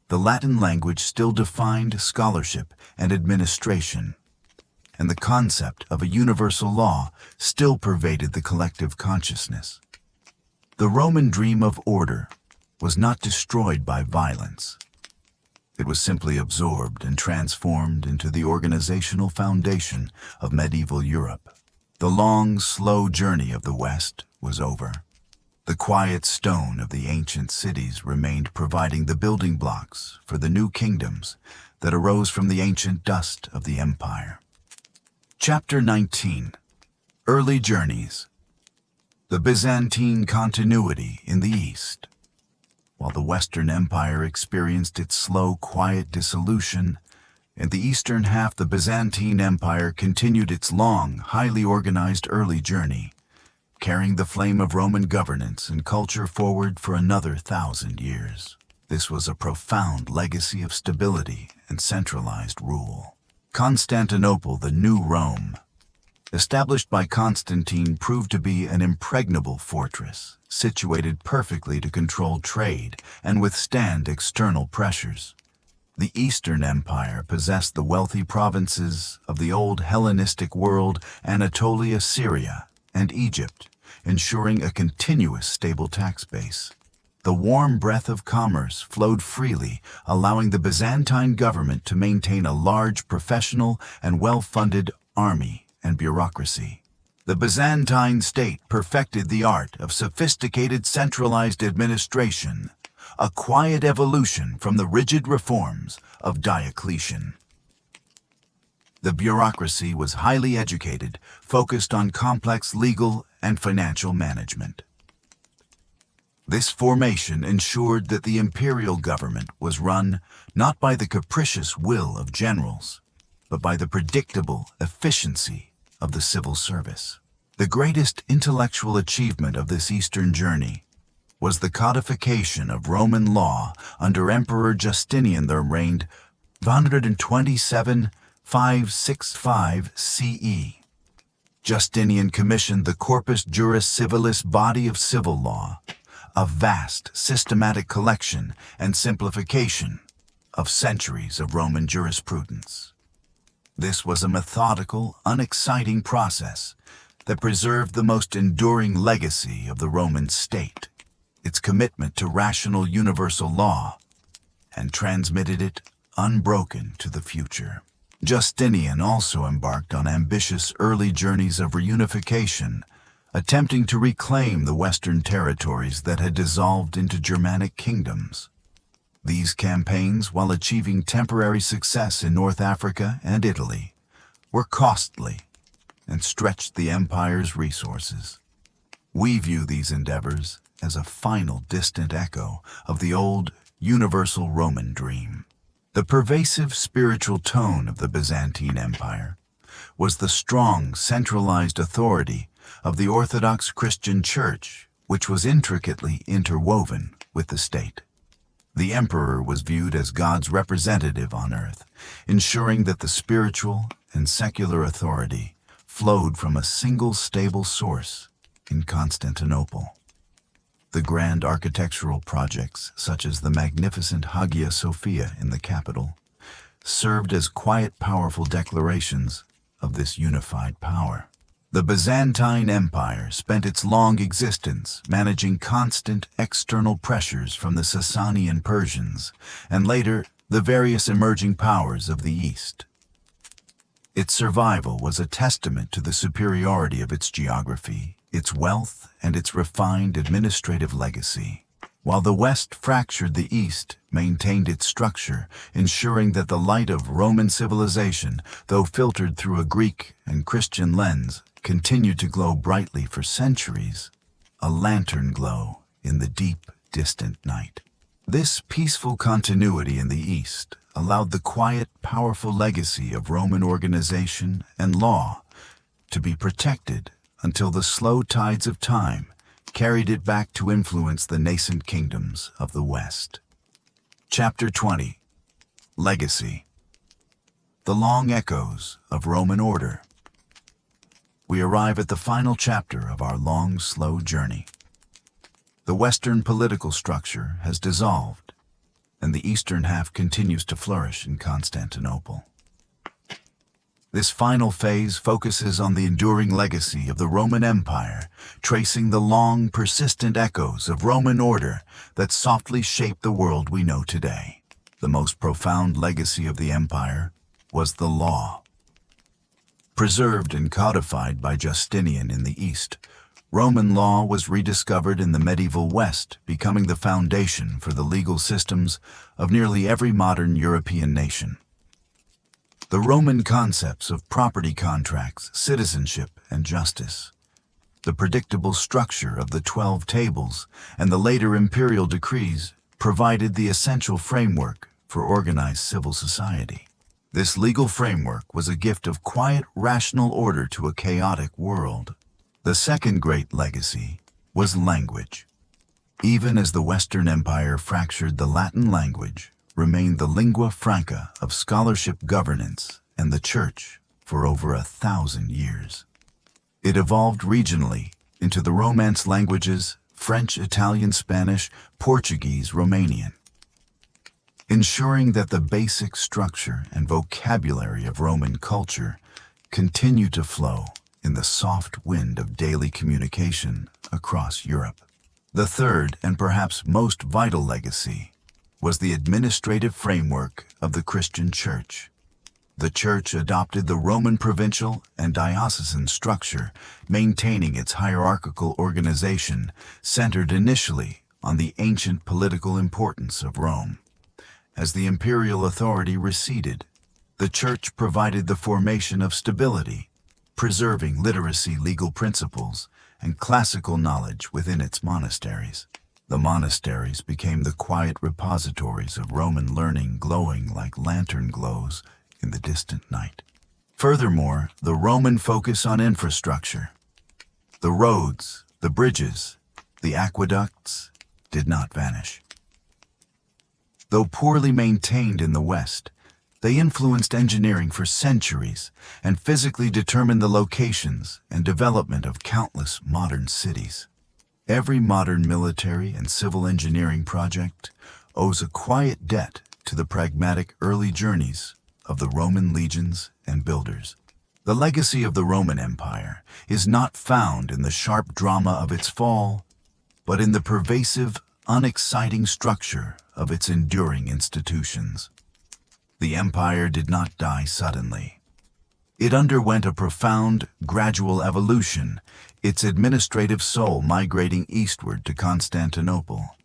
The Latin language still defined scholarship and administration, and the concept of a universal law still pervaded the collective consciousness. The Roman dream of order was not destroyed by violence. It was simply absorbed and transformed into the organizational foundation of medieval Europe. The long, slow journey of the West was over. The quiet stone of the ancient cities remained, providing the building blocks for the new kingdoms that arose from the ancient dust of the empire. Chapter 19. Early Journeys. The Byzantine continuity in the East. While the Western Empire experienced its slow, quiet dissolution, in the eastern half the Byzantine Empire continued its long, highly organized early journey, carrying the flame of Roman governance and culture forward for another 1,000 years. This was a profound legacy of stability and centralized rule. Constantinople, the new Rome, established by Constantine, proved to be an impregnable fortress, situated perfectly to control trade and withstand external pressures. The Eastern Empire possessed the wealthy provinces of the old Hellenistic world, Anatolia, Syria, and Egypt, ensuring a continuous stable tax base. The warm breath of commerce flowed freely, allowing the Byzantine government to maintain a large professional and well-funded army and bureaucracy. The Byzantine state perfected the art of sophisticated centralized administration, a quiet evolution from the rigid reforms of Diocletian. The bureaucracy was highly educated, focused on complex legal and financial management. This formation ensured that the imperial government was run not by the capricious will of generals, but by the predictable efficiency of the civil service. The greatest intellectual achievement of this Eastern journey was the codification of Roman law under Emperor Justinian. There reigned 527-565 CE. Justinian commissioned the Corpus Juris Civilis, body of civil law, a vast systematic collection and simplification of centuries of Roman jurisprudence. This was a methodical, unexciting process that preserved the most enduring legacy of the Roman state, its commitment to rational universal law, and transmitted it unbroken to the future. Justinian also embarked on ambitious early journeys of reunification, attempting to reclaim the Western territories that had dissolved into Germanic kingdoms. These campaigns, while achieving temporary success in North Africa and Italy, were costly and stretched the empire's resources. We view these endeavors as a final distant echo of the old universal Roman dream. The pervasive spiritual tone of the Byzantine Empire was the strong, centralized authority of the Orthodox Christian Church, which was intricately interwoven with the state. The emperor was viewed as God's representative on earth, ensuring that the spiritual and secular authority flowed from a single stable source in Constantinople. The grand architectural projects, such as the magnificent Hagia Sophia in the capital, served as quiet, powerful declarations of this unified power. The Byzantine Empire spent its long existence managing constant external pressures from the Sasanian Persians, and later the various emerging powers of the East. Its survival was a testament to the superiority of its geography, its wealth, and its refined administrative legacy. While the West fractured, the East maintained its structure, ensuring that the light of Roman civilization, though filtered through a Greek and Christian lens, continued to glow brightly for centuries, a lantern glow in the deep, distant night. This peaceful continuity in the East allowed the quiet, powerful legacy of Roman organization and law to be protected until the slow tides of time carried it back to influence the nascent kingdoms of the West. Chapter 20. Legacy. The long echoes of Roman order. We arrive at the final chapter of our long, slow journey. The Western political structure has dissolved, and the Eastern half continues to flourish in Constantinople. This final phase focuses on the enduring legacy of the Roman Empire, tracing the long, persistent echoes of Roman order that softly shaped the world we know today. The most profound legacy of the empire was the law. Preserved and codified by Justinian in the East, Roman law was rediscovered in the medieval West, becoming the foundation for the legal systems of nearly every modern European nation. The Roman concepts of property contracts, citizenship, and justice, the predictable structure of the 12 tables, and the later imperial decrees provided the essential framework for organized civil society. This legal framework was a gift of quiet, rational order to a chaotic world. The second great legacy was language. Even as the Western Empire fractured, the Latin language remained the lingua franca of scholarship, governance, and the church for over 1,000 years. It evolved regionally into the Romance languages, French, Italian, Spanish, Portuguese, Romanian, ensuring that the basic structure and vocabulary of Roman culture continue to flow in the soft wind of daily communication across Europe. The third, and perhaps most vital legacy, was the administrative framework of the Christian Church. The Church adopted the Roman provincial and diocesan structure, maintaining its hierarchical organization centered initially on the ancient political importance of Rome. As the imperial authority receded, the Church provided the formation of stability, preserving literacy, legal principles, and classical knowledge within its monasteries. The monasteries became the quiet repositories of Roman learning, glowing like lantern glows in the distant night. Furthermore, the Roman focus on infrastructure, the roads, the bridges, the aqueducts, did not vanish. Though poorly maintained in the West, they influenced engineering for centuries and physically determined the locations and development of countless modern cities. Every modern military and civil engineering project owes a quiet debt to the pragmatic early journeys of the Roman legions and builders. The legacy of the Roman Empire is not found in the sharp drama of its fall, but in the pervasive, unexciting structure of its enduring institutions. The empire did not die suddenly. It underwent a profound, gradual evolution, its administrative soul migrating eastward to Constantinople,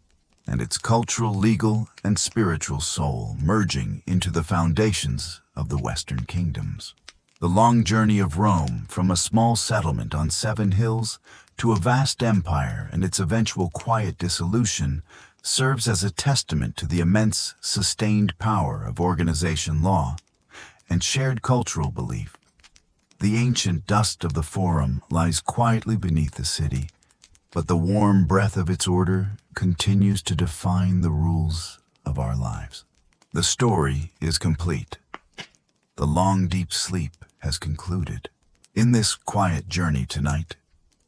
and its cultural, legal, and spiritual soul merging into the foundations of the Western kingdoms. The long journey of Rome from a small settlement on 7 hills to a vast empire and its eventual quiet dissolution serves as a testament to the immense, sustained power of organization law and shared cultural belief. The ancient dust of the Forum lies quietly beneath the city, but the warm breath of its order continues to define the rules of our lives. The story is complete. The long, deep sleep has concluded. In this quiet journey tonight,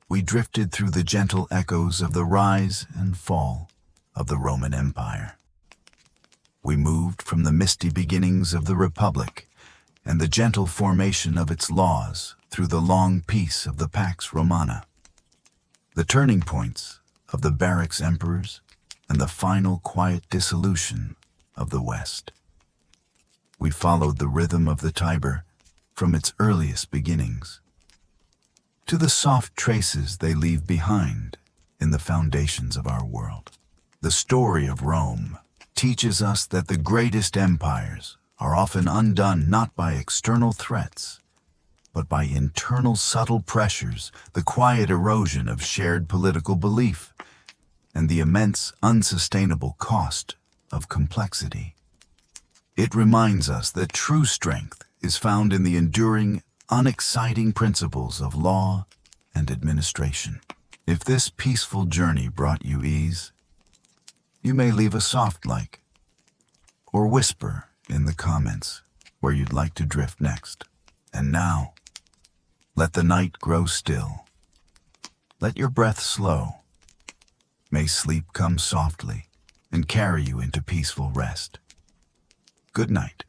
we drifted through the gentle echoes of the rise and fall of the Roman Empire. We moved from the misty beginnings of the Republic and the gentle formation of its laws through the long peace of the Pax Romana, the turning points of the barracks emperors, and the final quiet dissolution of the West. We followed the rhythm of the Tiber from its earliest beginnings to the soft traces they leave behind in the foundations of our world. The story of Rome teaches us that the greatest empires are often undone not by external threats, but by internal subtle pressures, the quiet erosion of shared political belief, and the immense unsustainable cost of complexity. It reminds us that true strength is found in the enduring, unexciting principles of law and administration. If this peaceful journey brought you ease, you may leave a soft like or whisper in the comments where you'd like to drift next. And now, let the night grow still. Let your breath slow. May sleep come softly and carry you into peaceful rest. Good night.